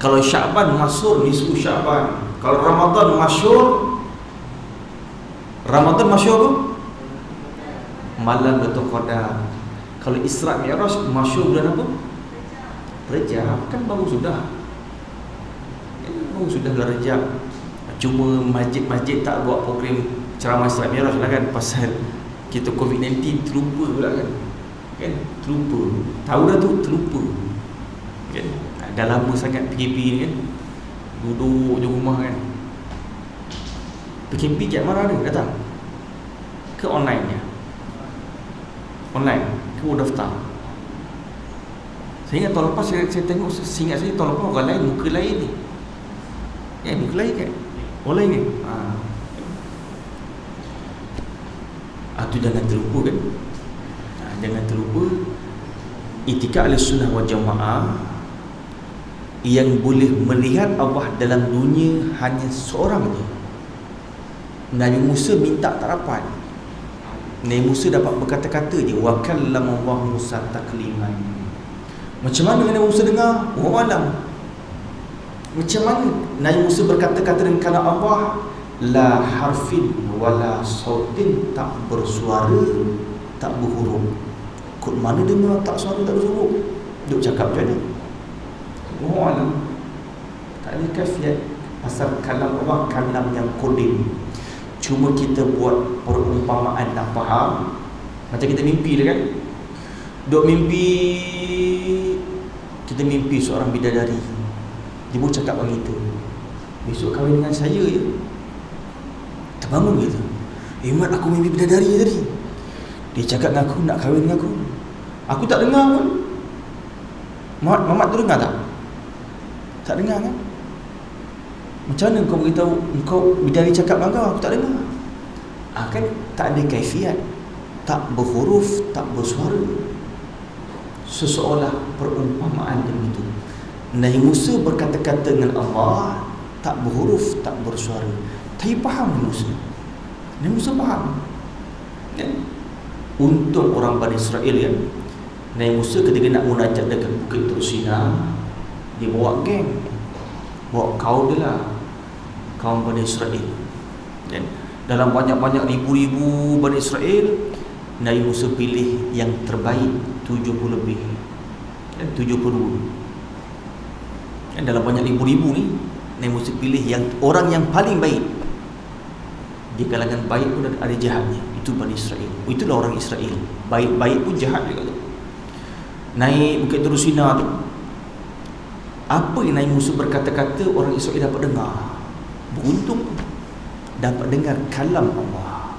Kalau Syaban masyhur nisfu Syaban. Kalau Ramadan masyhur, Ramadan masyhur apa? Malam Lailatul Qadar. Kalau Isra Mi'raj masyhur bulan apa? Rejab, kan baru sudah. Oh sudahlah Rejab. Cuma masjid-masjid tak buat program ceramah Isra Miraj lah kan, pasal kita COVID-19 terlupa pula kan. Terlupa. Tahu dah tu terlupa. Kan? Dah lama sangat PKP ni kan. Duduk je rumah kan. PKP kat mana ada datang? Ke online nya? Online ke daftar? Saya ingat tahun lepas saya tengok, seingat saya tahun lepas orang lain, muka lain ni. Muka lain kan? Orang lain ni. Tu jangan terlupa kan. Jangan terlupa I'tikad Ahlussunnah wal Jamaah yang boleh melihat Allah dalam dunia hanya seorang je. Nabi Musa minta tak dapat. Nabi Musa dapat berkata-kata je, wa kallama Allah Musa takliman. Macam mana Nabi Musa dengar? Wallahu alam. Macam mana Nabi Musa berkata-kata dengan kalam Allah? La harfin wala sautin, tak bersuara, tak berhuruf. Kod mana dengar tak suara tak berhuruf? Duk cakap macam mana? Wallahu alam. Tak ada kafiat. Pasal kalam Allah kalam yang kodim. Cuma kita buat perumpamaan nak faham. Macam kita mimpi lah kan. Duk mimpi, kita mimpi seorang bidadari. Dia pun cakap dengan kita, besok kahwin dengan saya je. Terbangun kita, Mat aku mimpi bidadari tadi. Dia cakap dengan aku nak kahwin dengan aku. Aku tak dengar pun. Mamat tu dengar tak? Tak dengar kan? Macam mana kau beritahu engkau bidadari cakap dengan kau? Aku tak dengar. Kan tak ada kaifiat, tak berhuruf, tak bersuara. Seseolah perumpamaan begitu. Nabi Musa berkata-kata dengan Allah, tak berhuruf, tak bersuara. Tapi faham Nabi Musa. Nabi Musa faham. Untuk orang Bani Israel kan, Nabi Musa ketika nak munajat dekat Bukit Tur Sina, dia bawa geng, bawa kaum dia lah, kaum Bani Israel. Dan dalam banyak-banyak ribu-ribu Bani Israel, Nabi Musa pilih yang terbaik 70 lebih, 72. Dan dalam banyak ribu-ribu ni, Nabi Musa pilih yang orang yang paling baik. Di kalangan baik pun ada jahatnya. Itu Bani Israel. Itulah orang Israel. Baik-baik pun jahat juga tu. Naik Bukit Tur Sina tu, apa yang Nabi Musa berkata-kata, orang Israel dapat dengar. Beruntung dapat dengar kalam Allah.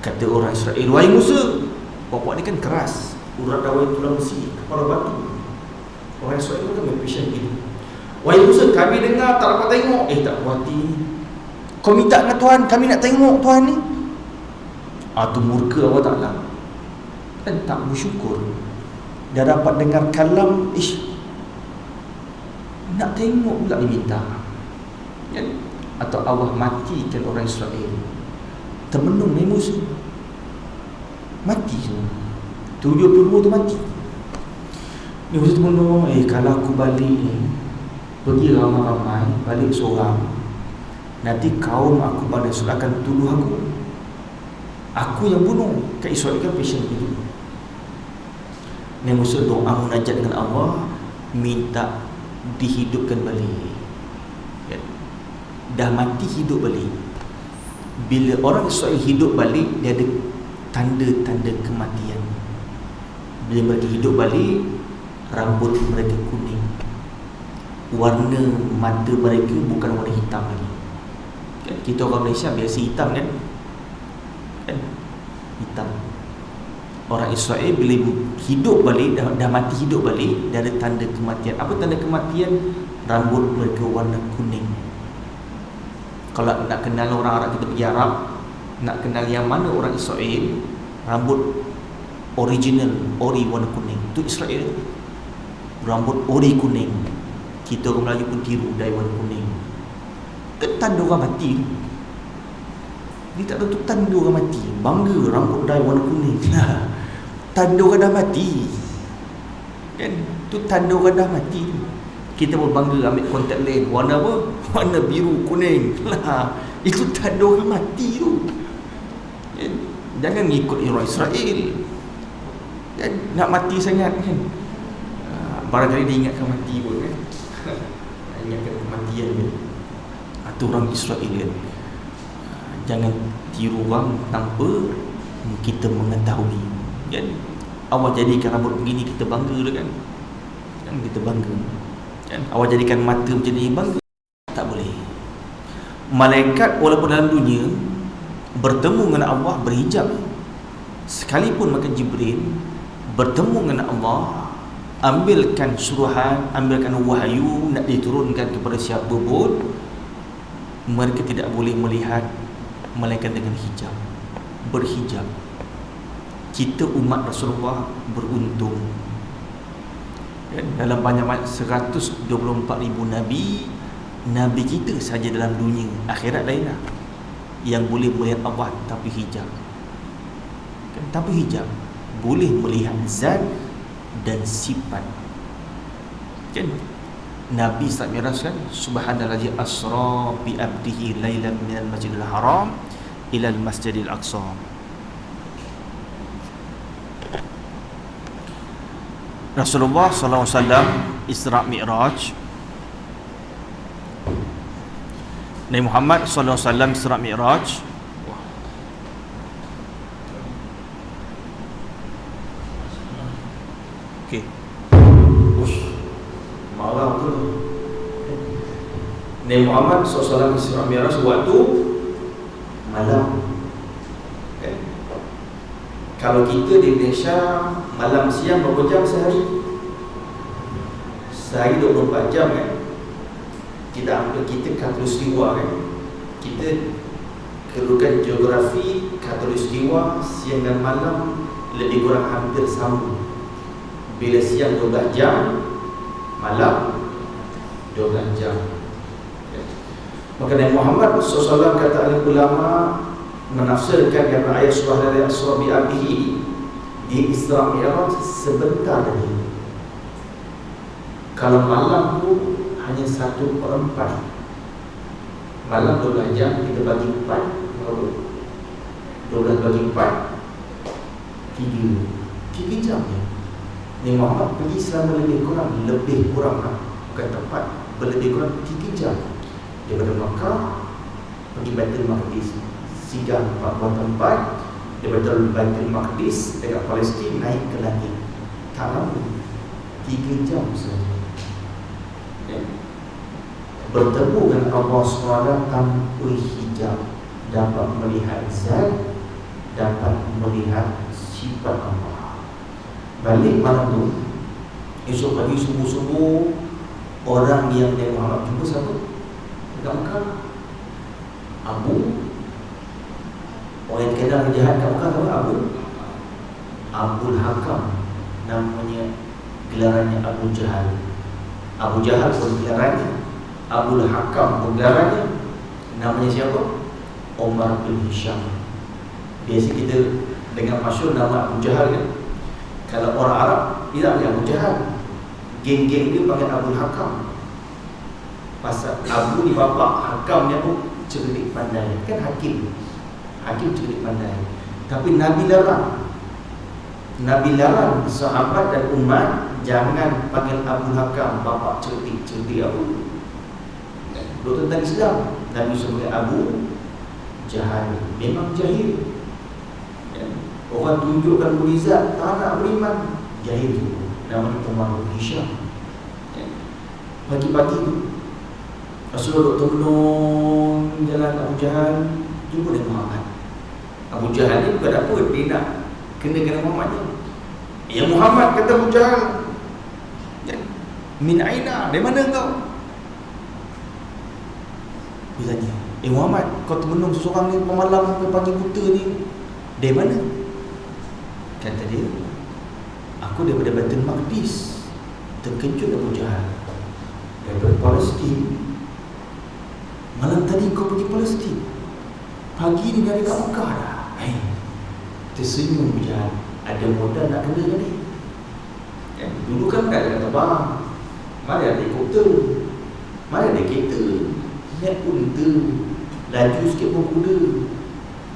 Kata orang Israel, wahai Musa, bapak ni kan keras, urat dawai tulang besi, kepala batu. Orang Israel tu kan berpikir gitu. Wahai Musa, kami dengar tak dapat tengok. Tak puas hati. Kau minta dengan Tuhan, kami nak tengok Tuhan ni. Tu murka Allah Ta'ala. Kan tak bersyukur. Dah dapat dengar kalam, nak tengok pula dia minta. Kan? Atau Allah matikan orang Israel. Termenung Nabi Musa. Mati semua. 72 tu mati. Nabi Musa termenung. Kalau aku balik ni, pergi ramai-ramai, balik seorang, nanti kaum aku pada akan tuduh aku yang bunuh. Kat Israel kan passion itu. Nabi Musa doa munajat dengan Allah, minta dihidupkan balik. Dah mati hidup balik. Bila orang Israel hidup balik, dia ada tanda-tanda kematian. Bila mereka hidup balik, rambut mereka kuning, warna mata mereka bukan warna hitam lagi. Kita orang Malaysia biasa hitam kan? Hitam. Orang Israel bila hidup balik, dah mati hidup balik, dah ada tanda kematian. Apa tanda kematian? Rambut mereka warna kuning. Kalau nak kenal orang Arab, kita pergi Arab, nak kenal yang mana orang Israel, rambut original, ori warna kuning, itu Israel. Rambut ori kuning. Kita orang Melayu pun tiru dye warna kuning. Kan tanda orang mati. Dia tak tahu tu tanda orang mati. Bangga rambut dye warna kuning. Tanda orang dah mati. Kan? Tu tanda orang dah mati. Kita pun bangga ambil kontak lens. Warna apa? Warna biru kuning. Itu tanda orang mati tu. Kan? Jangan ngikut orang Israel. Kan? Nak mati sangat kan? Barangkali dia ingatkan mati pun kan. ingatkan kematian dia. Itu orang Israel kan. Jangan tiru orang tanpa kita mengetahui kan. Allah jadikan rambut begini kita bangga kan. Kan kita bangga kan. Allah jadikan mata macam ni bangga. Tak boleh. Malaikat walaupun dalam dunia bertemu dengan Allah berhijab, sekalipun maka Jibril bertemu dengan Allah, ambilkan suruhan, ambilkan wahyu nak diturunkan kepada siapa pun, mereka tidak boleh melihat melainkan dengan hijab, berhijab. Kita umat Rasulullah beruntung kan? Dalam banyak 124,000 Nabi, Nabi kita saja dalam dunia, akhirat lain lah, yang boleh melihat Allah tapi hijab kan? Tapi hijab boleh melihat zat dan sifat kan. Nabi Isra Mi'raj kan, subhanallazi asra bi abdihi lailan minal masjidil haram ila al masjidil aqsa. Rasulullah sallallahu alaihi wasallam Isra Mi'raj. Nabi Muhammad sallallahu alaihi wasallam Isra Mi'raj. Okey. Malam tu Nabi Muhammad SAW Isra Mi'raj waktu malam kan? Kalau kita di Malaysia malam siang berapa jam sehari? Sehari 24 jam kan. Kita ambil kita khatulistiwa kan. Kita kedudukan geografi khatulistiwa siang dan malam lebih kurang hampir sama. Bila siang 12 jam, malam 12 jam. Maka Nabi Muhammad SAW kata ahli ulama menafsirkan kata ayat subhanallazi asra bi abdihi di Isra Mi'raj sebentar lagi. Kalau malam tu hanya 1/4, malam 12 jam, kita bagi 4, 12 bagi 4, 3 jam ya. Nabi Muhammad pergi selama lebih kurang bukan tepat, lebih kurang 3 jam daripada Makkah pergi Baitul Maqdis, singgah 4 tempat daripada Baitul Maqdis dekat Palestin naik ke langit. Tak lama, 3 jam saja ya. Bertemu dengan Allah SWT tanpa hijab, dapat melihat zat, dapat melihat sifat Allah. Balik malam tu, esok pagi subuh-subuh, orang yang Nabi Muhammad jumpa siapa? Dekat Mekah, Abu, orang yang kenal jahat kat Mekah tahu Abul Hakam, namanya, gelarannya Abu Jahal. Abu Jahal pun gelarannya, Abul Hakam pun gelarannya, namanya siapa? Omar bin Hisham. Biasa kita dengar masyhur nama Abu Jahal kan. Kalau orang Arab dia tak panggil Abu Jahal, geng-geng dia panggil Abul Hakam. Pasal Abu ni bapa, Hakamnya pun cerdik pandai. Kan hakim cerdik pandai. Tapi Nabi larang sahabat dan umat jangan panggil Abu Hakam bapa cerdik Abu. Dulu tentang Islam, Nabi sebagai Abu Jahal, memang jahil. Orang tunjukkan mukjizat, tak nak beriman, jahil tu. Namanya Umar bin Hisham. Pagi-pagi tu Rasulullah duduk tolong jalan Abu Jahal, jumpa dengan Muhammad. Abu Jahal ni bukan apa, dia nak kena Muhammad ni. Ya Muhammad, kata Abu Jahal, min aina, dari mana kau? Dia tanya, Muhammad, kau termenung seseorang ni pemalam sampai pagi buta ni, dari mana? Kata dia, aku daripada Baitul Maqdis. Terkejut Abu Jahal, daripada Palestin. Malam tadi kau pergi Palestin, pagi ni dari kat Mekah dah. Tersenyum Abu Jahal, ada modal nak kena kan ni. Dulu kan tak ada terbang, mana ada helikopter, mana ada kereta, naik unta, laju sikit pun kuda.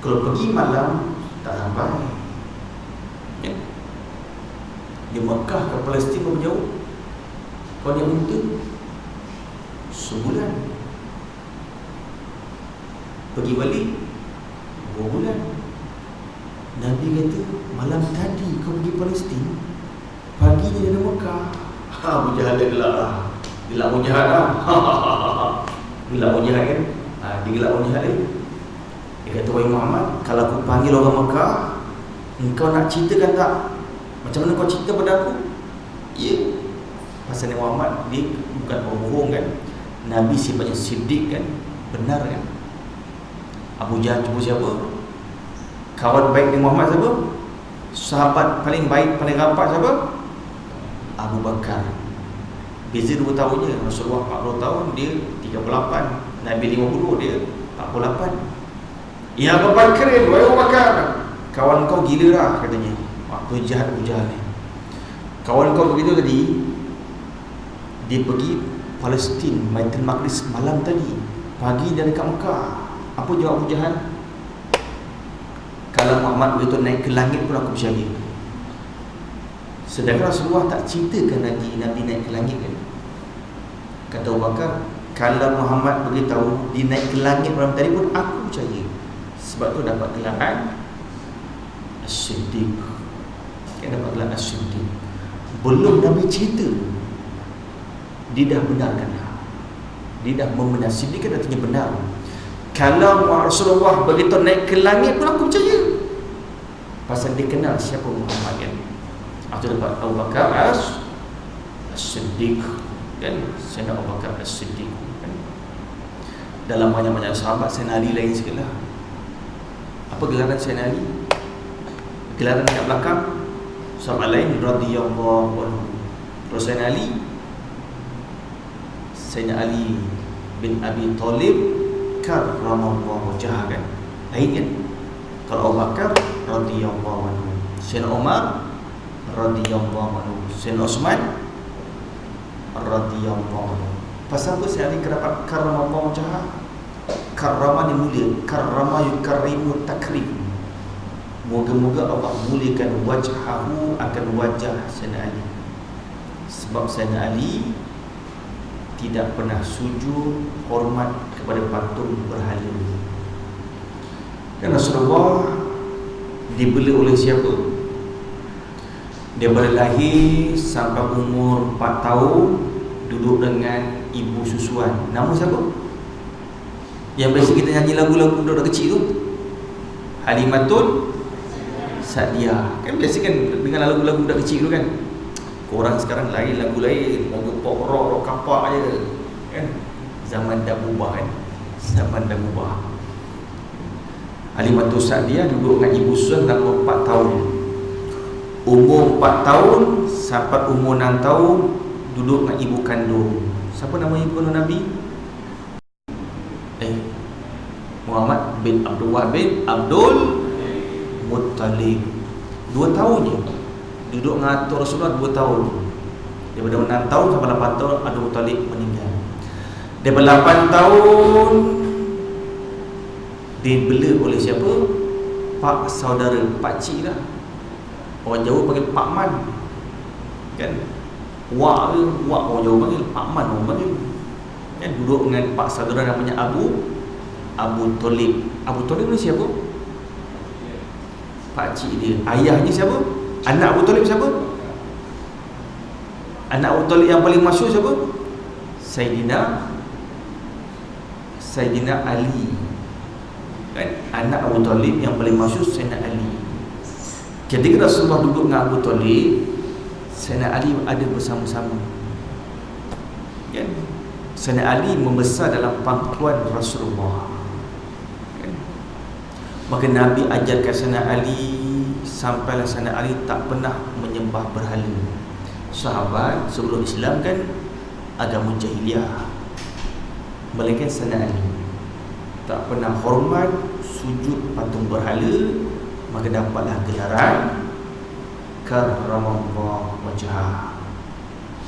Kalau pergi malam tak sampai. Di Mekah ke Palestin berapa jauh? Kau naik unta sebulan. Pergi balik 2 bulan. Nabi kata, malam tadi kau pergi Palestin, paginya dia ada Mekah. Abu Jahal dah gelak lah. Gelak Abu Jahal lah. Gelak Abu Jahal kan. Dia gelak Abu Jahal ni. Dia kata, wahai Muhammad, kalau aku panggil orang Mekah, engkau nak ceritakan tak? Macam mana kau cerita pada aku? Ya. Pasal Nabi Muhammad, dia bukan orang bohong kan. Nabi sifatnya siddiq kan. Benar kan. Abu Jahal jumpa siapa? Kawan baik Nabi Muhammad siapa? Sahabat paling baik, paling rapat siapa? Abu Bakar. Beza 2 tahun je. Rasulullah 40 tahun, dia 38. Nabi 50, dia 48. Ya Abu Bakar, wahai Abu Bakar, kawan kau gila lah katanya. Waktu jahat Abu Jahal ni. Kawan kau begitu tadi, dia pergi Palestin, Baitul Maqdis malam tadi, pagi dia dekat Mekah. Apa jawab Abu Jahal? Kalau Muhammad begitu naik ke langit pun aku percaya. Sedangkan Rasulullah tak ceritakan lagi Nabi naik ke langit kan. Kata Abu Bakar, kalau Muhammad beritahu dia naik ke langit malam tadi pun aku percaya. Sebab tu dapat gelaran As-Siddiq. Kan dapat gelaran As-Siddiq. Belum Nabi cerita, dia dah benarkan. Dia dah membenar. Siddiq kan artinya benar. Kalau Rasulullah begitu naik ke langit pun aku percaya. Pasal dia kenal siapa Muhammad kan. Itu dapat Abu Bakar As-Siddiq kan. Sayyidina Abu Bakar As-Siddiq kan. Dalam banyak-banyak sahabat, Sayyidina Ali lain segala. Apa gelaran Sayyidina Ali? Gelaran kat belakang sahabat lain radhiyallahu anhu. Terus Sayyidina Ali bin Abi Thalib karramallahu wajhah kan. Lain kan. Kalau Abu Bakar radhiyallahu anhu, Sayyidina Umar radhiyallahu anhu, Sayyidina Utsman radhiyallahu anhu. Pasal apa Sayyidina Ali dapat karramallahu wajhah? Karrama ni mulia, karrama yukarrimu takrim. Moga-moga Allah muliakan wajhahu, akan wajah Sayyidina Ali. Sebab Sayyidina Ali tidak pernah sujud hormat kepada patung berhala. Dan Rasulullah dibela oleh siapa? Dia berlahir sampai umur 4 tahun, duduk dengan ibu susuan. Nama siapa? Yang biasa kita nyanyi lagu-lagu budak kecil tu, Halimatul Sa'diyah. Kan biasa kan dengan lagu-lagu budak kecil tu kan. Korang sekarang lain, lagu lain, lagu pop rock kapak je kan. Zaman dah berubah kan. Zaman dah berubah. Halimatul Sa'diyah duduk dengan ibu susuan dalam umur 4 tahun. Umur 4 tahun sampai umur 6 tahun duduk dengan ibu kandung. Siapa nama ibu kandung Nabi? Muhammad bin Abdullah bin Abdul Muttalib. 2 tahun je duduk dengan atuk Rasulullah. 2 tahun. Daripada 6 tahun sampai 8 tahun Abdul Muttalib meninggal. Daripada 8 tahun dibela oleh siapa? Pak saudara, pak cik lah. Orang Jawa panggil Pak Man kan. Wak ke, wak orang Jawa panggil, Pak Man orang panggil kan. Duduk dengan pak saudara namanya Abu Thalib. Abu Thalib ni siapa? Pak cik dia. Ayahnya siapa? Anak Abu Thalib siapa? Anak Abu Thalib yang paling masyhur siapa? Sayyidina Ali kan. Anak Abu Thalib yang paling masyhur Sayyidina Ali. Ketika Rasulullah duduk dengan Abu Thalib, Sayyidina Ali ada bersama-sama kan. Sayyidina Ali membesar dalam pangkuan Rasulullah kan? Maka Nabi ajarkan Sayyidina Ali sampailah Sayyidina Ali tak pernah menyembah berhala. Sahabat sebelum Islam kan agama jahiliah, melainkan Sayyidina Ali tak pernah hormat sujud patung berhala. Maka dapatlah gelaran karramallahu wajhah.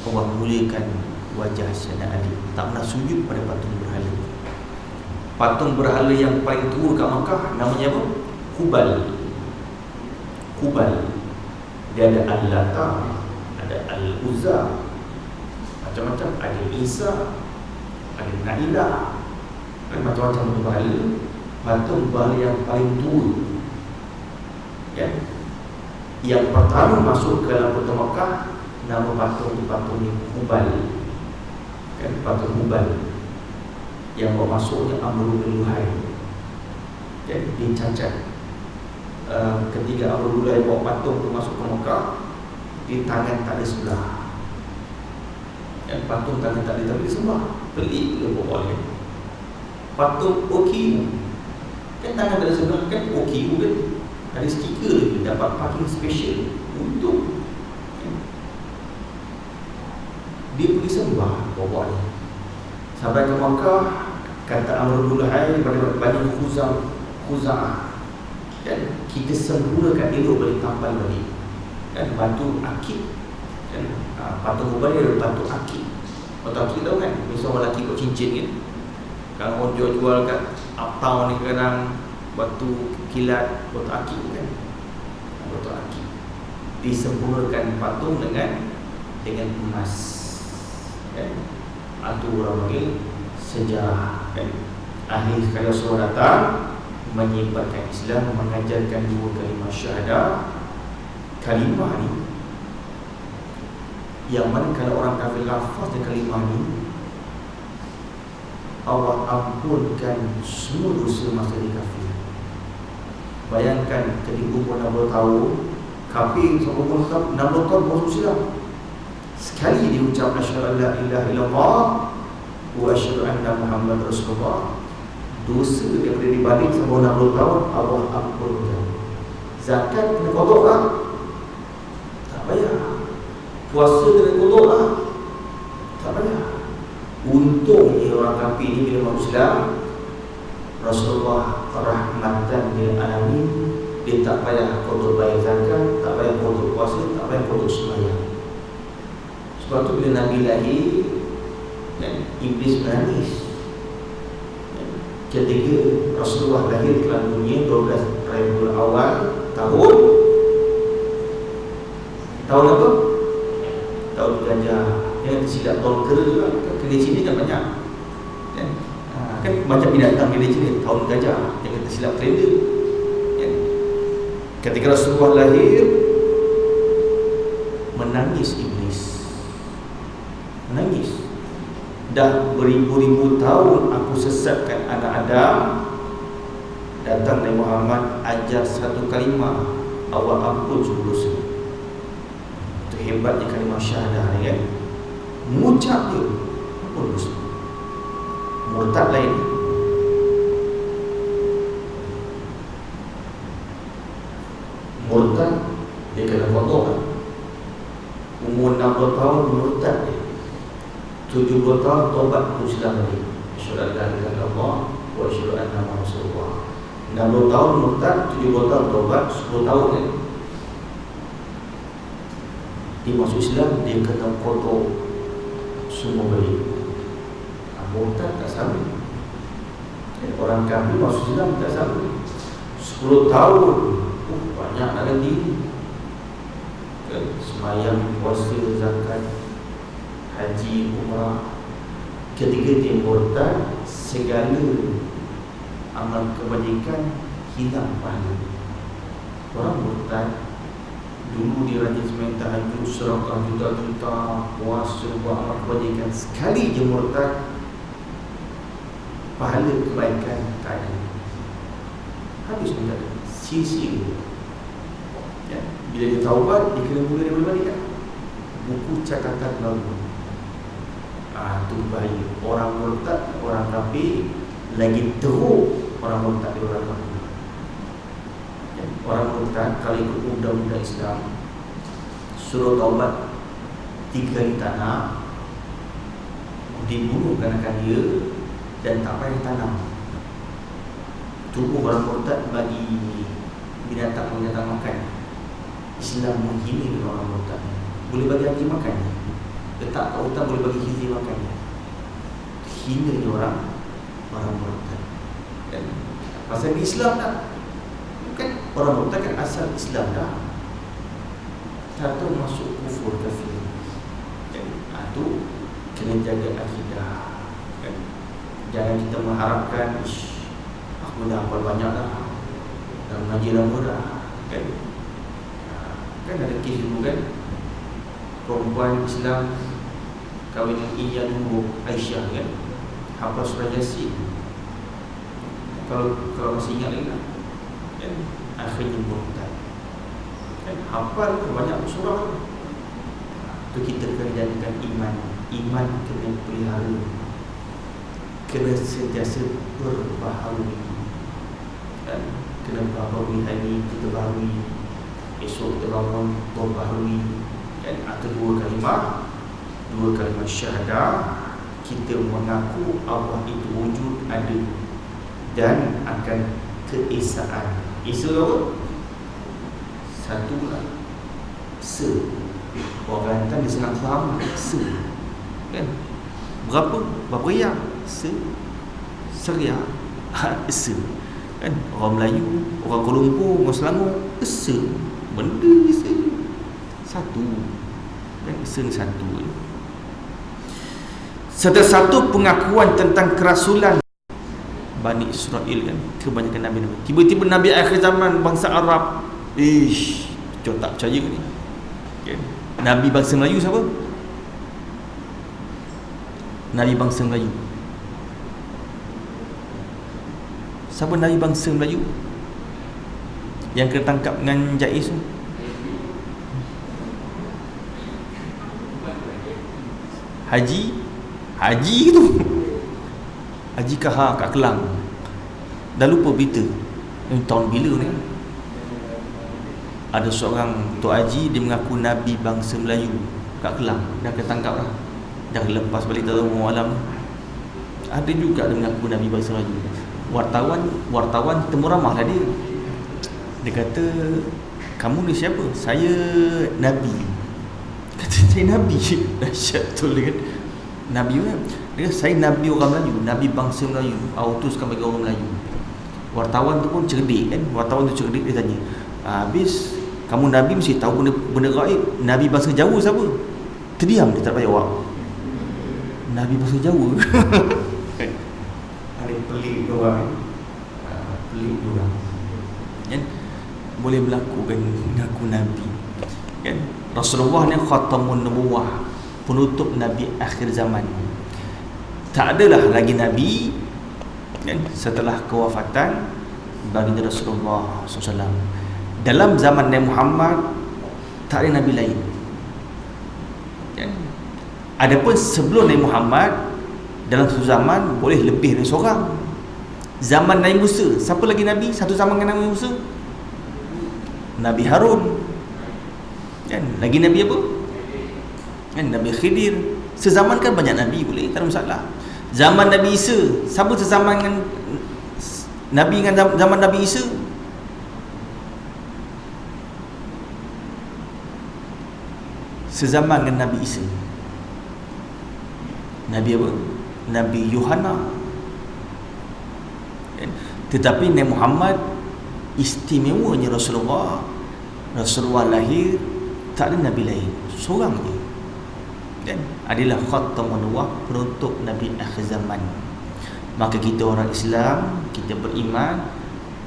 Allah muliakan wajah Sayyidina Ali. Tak pernah sujud pada patung berhala. Patung berhala yang paling tua kat Makkah namanya apa? Hubal. Dia ada Al-Lata, ada Al-Uzza, macam-macam. Ada Isa, ada Nailah, ada macam-macam berhala. Patung berhala yang paling tua, ya. Yang pertama masuk ke dalam kota Mekah, nama patung ni Hubal, kan, patung Hubal. Yang bawa masuknya Amrul bin Luhai, ya, dia cacat. Ketika Amrul bin Luhai bawa patung tu masuk ke Mekah, di tangan tak ada sebelah, yang patung tangan tak ada tapi disembah. Pelik dia bawa dia. Patung Okiu, kan tangan tak ada sebelah, kan Okiu kan ada stiker dia, dapat parking special untuk, kan? Dia pergi sembah bawa dia. Sampai ke Makkah, kata Amrul bin Luhai daripada Bani Khuza'ah, kan, kita sempurnakan elok balik, tampal balik, kan, batu akik, kan, patung Hubal ada batu akik. Batu akik tahu kan, biasa orang lelaki buat cincin kan. Kalau orang jual-jual kat uptown ni kadang batu kilat, batu akik kan, batu akik. Disempurnakan patung dengan emas, kan. Itu orang panggil sejarah, kan. Akhir sekali Rasulullah datang menyebarkan Islam, mengajarkan 2 kalimah syahadah. Kalimah ni yang mana kalau orang kafir lafaz dengan kalimah ni, Allah ampunkan semua dosa masa dia kafir. Bayangkan ketika umur 60 tahun kafir, sampai umur 60 tahun masuk Islam, sekali dia ucap asyhadu an la ilaha illallah wa asyhadu anna Muhammad Rasulullah, dosa daripada dibalik sampai 60 tahun Allah ampunkan. Zakat kena qada lah, tak payah. Puasa kena qada lah, tak payah. Untungnya orang kafir ni bila masuk Islam, Rasulullah rahmatan lil alamin, dia tak payah qada bayar zakat, tak payah qada puasa, tak payah qada sembahyang. Sebab tu bila Nabi lahir, dan iblis menangis. Ketika Rasulullah lahir ke dalam dunia 12 Rabiul Awal tahun apa? Tahun gajah. Jangan tersilap tahun kera, kedai Cina kan banyak, kan? Kan macam binatang kedai Cina, tahun gajah. Jangan tersilap kalender, kan? Ketika Rasulullah lahir, menangis iblis, menangis. Dah beribu-ribu tahun aku sesatkan anak Adam, datang Nabi Muhammad ajar satu kalimah, Allah ampun semua dosa. Itu hebatnya kalimah syahadah ni, kan. Mengucap dia ampun dosa. Murtad lain, murtad dia kena qada. Umur 60 tahun murtad dia, 70 tahun taubat untuk Islam lagi. Asyhadu an la ilaha illallah wa asyhadu anna Muhammadar Rasulullah. 60 tahun murtad, 70 tahun taubat, 10 tahun kan. Dia masuk Islam, dia kena qada semua balik. Murtad tak sama. Orang kafir masuk Islam tak sama. 10 tahun, banyak nak ganti. Semayang, puasa, zakat, haji, umrah. Ketika dia murtad, segala amal kebajikan hilang pahala. Orang murtad, dulu dia rajin sembahyang tahajud, sedekah juta-juta, puasa, buat amal kebajikan. Sekali dia murtad, pahala kebaikan tak ada, habis pun tak ada, sia-sia. Ya. Bila dia taubat, dia kena mula daripada balik kan? Buku catatan baru. Itu bahaya. Orang murtad, orang kafir lagi teruk orang murtad daripada orang kafir. Ya. Orang murtad kalau ikut undang-undang Islam, suruh taubat 3 kali tak nak, dibunuh kanak-kanak dia, dan tak payah tanam. Tubuh orang murtad bagi binatang-binatang makan. Islam menghina orang murtad. Boleh bagi anjing makan, letak kat hutan boleh bagi khinzir makan. Hina orang murtad. Dan pasal di Islam tak, bukan orang murtad kan asal Islam dah, satu masuk kufur kafir. Itu kena jaga akidah, kan? Jangan kita mengharapkan, aku dah hafal banyak dah, dah mengaji lama dah, kan? Kan ada kes dulu kan, perempuan Islam kahwin dengan Iya dulu Aisyah kan, hafal surah Yasin. Kalau masih ingat lagi lah, kan? Akhirnya murtad, kan? Hafal banyak surah. Itu kita kena jadikan iman kena pelihara, kena sentiasa berbaharui, kan? Kena berbaharui hari ni kita baharui, esok kita bangun berbaharui, kan? Atau dua kalimah syahadah, kita mengaku Allah itu wujud, ada dan akan keesaan. Esa apa? Satu lah, orang Kelantan dia senang faham kan? Berapa riak? Seriak. Kan? Orang Melayu, orang Kuala Lumpur, orang Selangor, benda satu kan? Satu. Serta satu pengakuan tentang kerasulan Bani Israel kan, kebanyakan Nabi-Nabi. Tiba-tiba Nabi akhir zaman bangsa Arab, tak percaya ni kan? Nabi bangsa Melayu siapa? Nabi bangsa Melayu. Siapa Nabi bangsa Melayu yang kena tangkap dengan Jais tu? Haji tu. Haji Kahar kat Kelang. Dah lupa berita. Tahun bila ni? Ada seorang Tok Haji, dia mengaku Nabi bangsa Melayu kat Kelang. Dah ketangkap dah. Dah lepas balik dalam alam. Ada juga dia mengaku Nabi bangsa Melayu. Wartawan temu ramah lah dia. Dia kata, kamu ni siapa? Saya Nabi. Kata, saya Nabi. Dahsyat betul dia kan. Nabi kan? Dia kata, saya Nabi orang Melayu, Nabi bangsa Melayu, utuskan bagi orang Melayu. Wartawan tu pun cerdik kan. Wartawan tu cerdik, dia tanya, habis kamu Nabi mesti tahu benda gaib. Nabi bahasa Jawa siapa? Terdiam, dia tak payah jawab. Nabi bahasa Jawa. Ada pelik orang, pelik orang kan? Boleh berlaku kan mengaku Nabi kan? Rasulullah ni khatamun nubuwah, penutup Nabi akhir zaman. Tak adalah lagi Nabi kan, setelah kewafatan baginda Rasulullah SAW. Dalam zaman Nabi Muhammad tak ada Nabi lain kan? Adapun sebelum Nabi Muhammad, dalam satu zaman boleh lebih dari seorang. Zaman Nabi Musa, siapa lagi Nabi satu zaman dengan Nabi Musa? Nabi Harun kan? Lagi Nabi apa kan? Nabi Khidir. Sezaman kan banyak Nabi, boleh, tak ada masalah. Zaman Nabi Isa, siapa sezaman dengan Nabi dengan zaman Nabi Isa? Sezaman dengan Nabi Isa, Nabi apa? Nabi Yohana. Tetapi Nabi Muhammad, istimewanya Rasulullah lahir tak ada Nabi lain, seorang je kan? Adalah khatamun nubuwah, penutup Nabi akhir zaman. Maka kita orang Islam, kita beriman.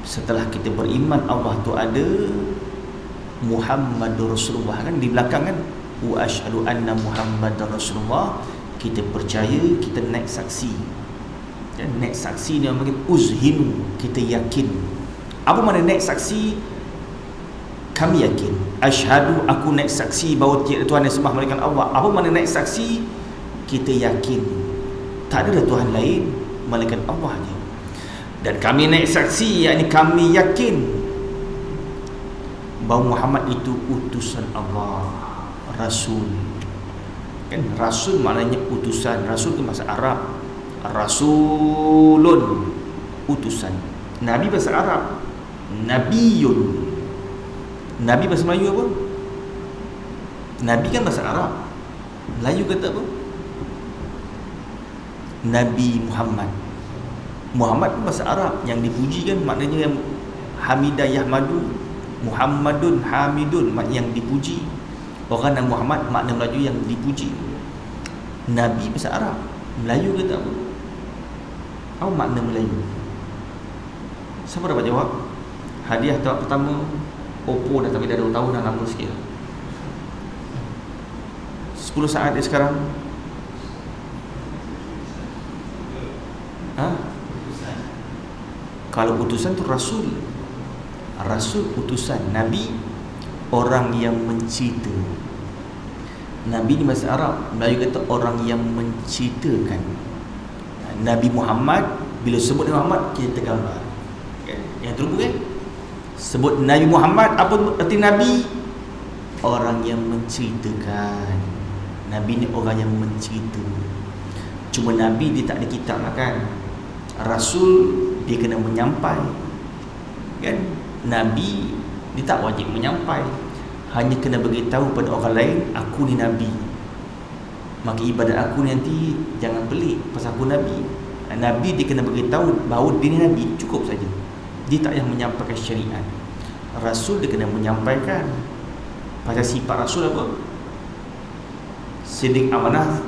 Setelah kita beriman Allah tu ada, Muhammadur Rasulullah kan di belakang kan, wa asyhadu anna Muhammadar Rasulullah. Kita percaya, kita naik saksi. Dan naik saksi ni makin uzhinu, kita yakin. Apa makna naik saksi? Kami yakin. Asyhadu, aku naik saksi bahawa tiada Tuhan yang sembah melainkan Allah. Apa makna naik saksi? Kita yakin tak ada Tuhan lain melainkan Allah je. Dan kami naik saksi, yakni kami yakin bahawa Muhammad itu utusan Allah, Rasul kan? Rasul maknanya utusan. Rasul itu bahasa Arab, Rasulun, utusan. Nabi bahasa Arab, Nabiyun. Nabi bahasa Melayu apa? Nabi kan bahasa Arab, Melayu kata apa? Nabi Muhammad. Muhammad pun bahasa Arab, yang dipuji kan, maknanya yang Hamidah Yahmadu, Muhammadun Hamidun, maknanya yang dipuji. Orang nama Muhammad makna Melayu yang dipuji. Nabi bahasa Arab, Melayu kata apa? Apa makna Melayu? Siapa dapat jawab? Hadiah tahap pertama Oppo dah, tapi dah 2 tahun dah, lama sikit 10 saat dia sekarang. Kalau utusan tu Rasul. Rasul utusan. Nabi orang yang mencerita. Nabi ni bahasa Arab, Melayu kata orang yang menceritakan. Nabi Muhammad, bila sebut Nabi Muhammad kita tergambar. Yang terhubung sebut Nabi Muhammad, apa arti Nabi? Orang yang menceritakan. Nabi ni orang yang mencerita. Cuma Nabi dia tak ada kitab lah kan. Rasul dia kena menyampai kan. Nabi dia tak wajib menyampai, hanya kena beritahu pada orang lain, aku ni Nabi, maka ibadat aku ni nanti jangan pelik pasal aku Nabi. Nabi dia kena beritahu bahawa dia ni Nabi, cukup saja. Dia tak payah menyampaikan syariat. Rasul dia kena menyampaikan. Pasal sifat Rasul apa? Siddiq, amanah,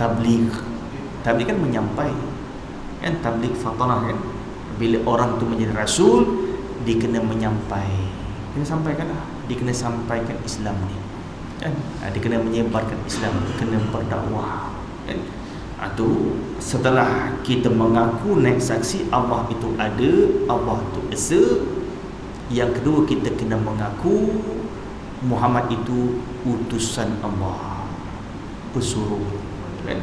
tabligh. Tabligh kan menyampai kan, tabligh fatanah kan. Bila orang tu menjadi Rasul, dia kena menyampai, kena sampaikan lah. Dia kena sampaikan Islam ni kan. Dia kena menyebarkan Islam, kena berdakwah kan. Itu setelah kita mengaku naik saksi Allah itu ada, Allah itu esa. Yang kedua, kita kena mengaku Muhammad itu utusan Allah, pesuruh kan.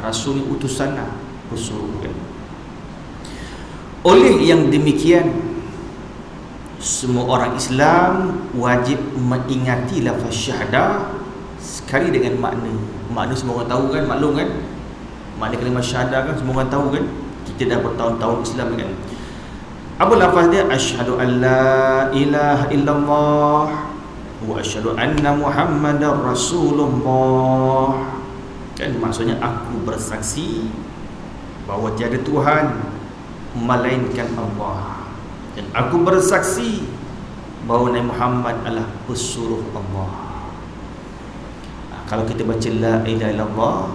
Rasul ni utusan lah, pesuruh kan. Oleh yang demikian, semua orang Islam wajib mengingati lafaz syahadah sekali dengan makna. Makna semua orang tahu kan, maklum kan. Makna kalimah syahadah kan semua orang tahu kan. Kita dah bertahun-tahun Islam kan. Apa lafaz dia? Asyhadu an la ilaha illallah wa asyhadu anna Muhammadar Rasulullah. Kan maksudnya aku bersaksi bahawa tiada Tuhan melainkan Allah, dan aku bersaksi bahawa Nabi Muhammad adalah pesuruh Allah. Kalau kita baca la ilaha illallah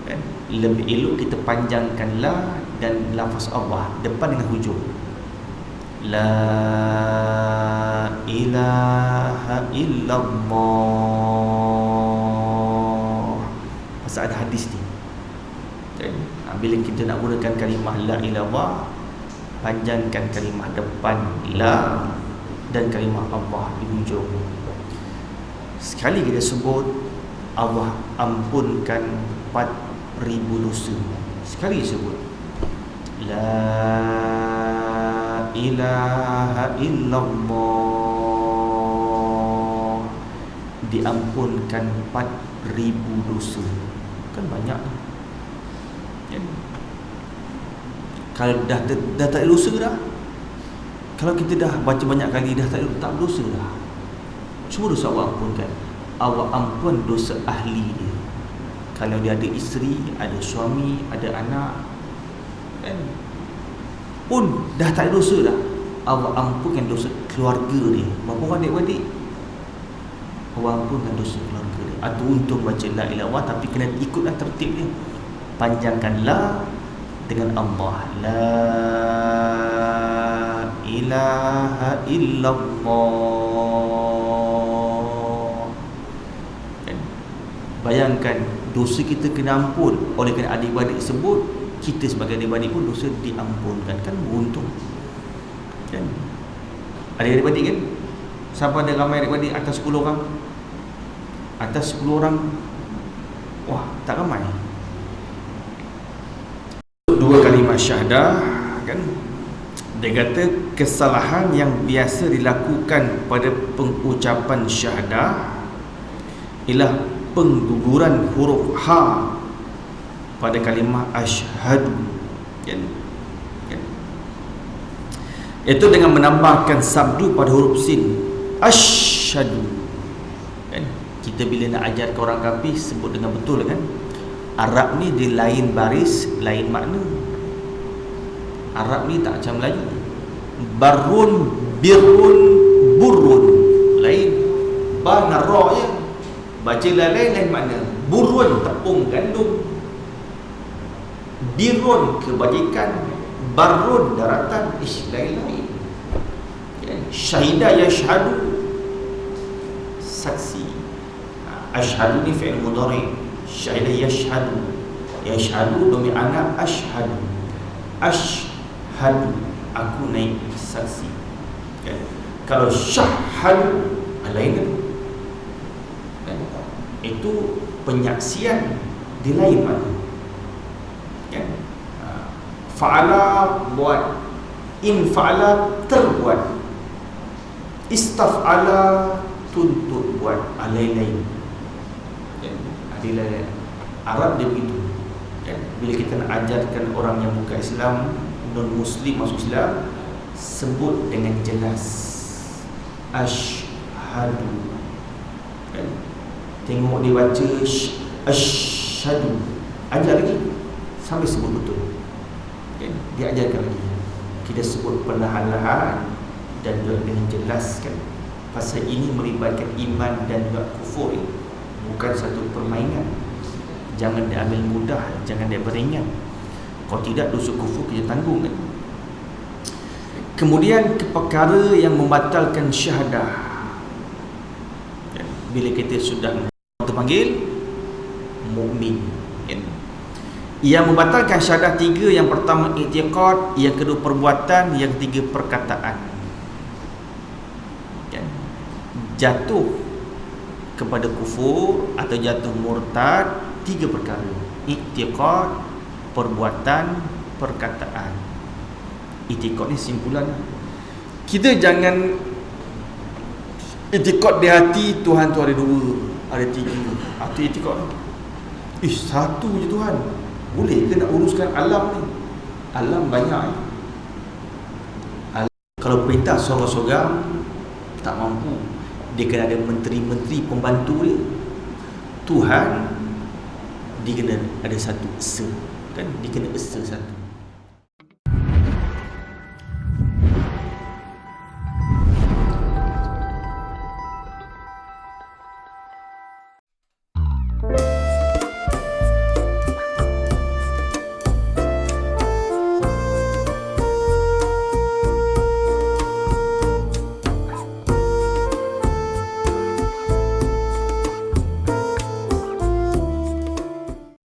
kan, lebih elok kita panjangkan la dan lafaz Allah depan dengan hujung. La ilaha illallah. Pasal ada hadis ni kan? Bila kita nak gunakan kalimah la ilallah, panjangkan kalimah depan la dan kalimah Allah di hujung. Sekali kita sebut, Allah ampunkan 4,000 dosa. Sekali sebut la ilaha illallah, diampunkan 4,000 dosa. Kan banyak kan? Kalau dah tak ada dosa dah. Kalau kita dah baca banyak kali, dah tak dosa dah. Cuma dosa Allah ampunkan. Allah ampun dosa ahli dia. Kalau dia ada isteri, ada suami, ada anak kan, pun dah tak ada dosa dah. Allah ampunkan dosa keluarga dia. Berapa orang adik-beradik, Allah ampunkan dosa keluarga dia. Itu untung baca la ilaha illallah, tapi kena ikutlah tertib dia. Panjangkanlah dengan Allah, la ilaha illallah kan? Bayangkan dosa kita kena ampun oleh kerana adik-beradik sebut, kita sebagai adik-beradik pun dosa diampunkan. Kan beruntung kan? Adik-beradik kan, siapa ada ramai adik-beradik atas 10 orang? Atas 10 orang, wah tak ramai. Dua kalimah syahadah kan, dia kata kesalahan yang biasa dilakukan pada pengucapan syahadah ialah pengguguran huruf ha pada kalimah asyhadu kan? Itu dengan menambahkan sabdu pada huruf sin, asyhadu kan. Kita bila nak ajar ke orang kafir sebut dengan betul kan. Arab ni dia lain baris, lain makna. Arab ni tak macam Melayu. Barun, birun, burun, lain. Ba dengan ra je. Baca lain makna. Burun, tepung gandum birrun kebajikan, barrun daratan, lain-lain. Syahida yashhadu, saksi. Ashhadu ni fi'il mudhari, syahida yashhadu, yashhadu demi anak ashhadu, ashhadu aku naik saksi. Kalau syahhadu lain kan? Itu penyaksian di lain mana kan? Fa'ala buat, in fa'ala terbuat, istaf'ala tuntut buat, lain-lain kan? Lain-lain. Arab dia begitu kan? Bila kita nak ajarkan orang yang bukan Islam, non-Muslim masuk Islam, sebut dengan jelas, ashhadu kan? Tengok dia baca ashhadu, ajar lagi sampai sebut betul kan? Dia ajarkan lagi, kita sebut perlahan-lahan dan juga dengan jelaskan. Pasal ini melibatkan iman dan juga kufur, bukan satu permainan. Jangan diambil mudah, jangan diambil ringan. Kalau tidak, dosa kufur kita tanggung kan? Kemudian perkara yang membatalkan syahadah, bila kita sudah terpanggil mukmin kan? Yang membatalkan syahadah tiga. Yang pertama i'tiqad, yang kedua perbuatan, yang ketiga perkataan kan? Jatuh kepada kufur atau jatuh murtad, tiga perkara: i'tiqad, perbuatan, perkataan. I'tiqad ni simpulan, kita jangan i'tiqad di hati Tuhan tu ada dua, ada tiga. Atau i'tiqad satu je Tuhan. Boleh ke nak uruskan alam ni? Alam banyak alam, kalau perintah sorang-sorang tak mampu, dia kena ada menteri-menteri pembantu dia. Tuhan dia kena ada satu esa kan? Dia kena esa satu.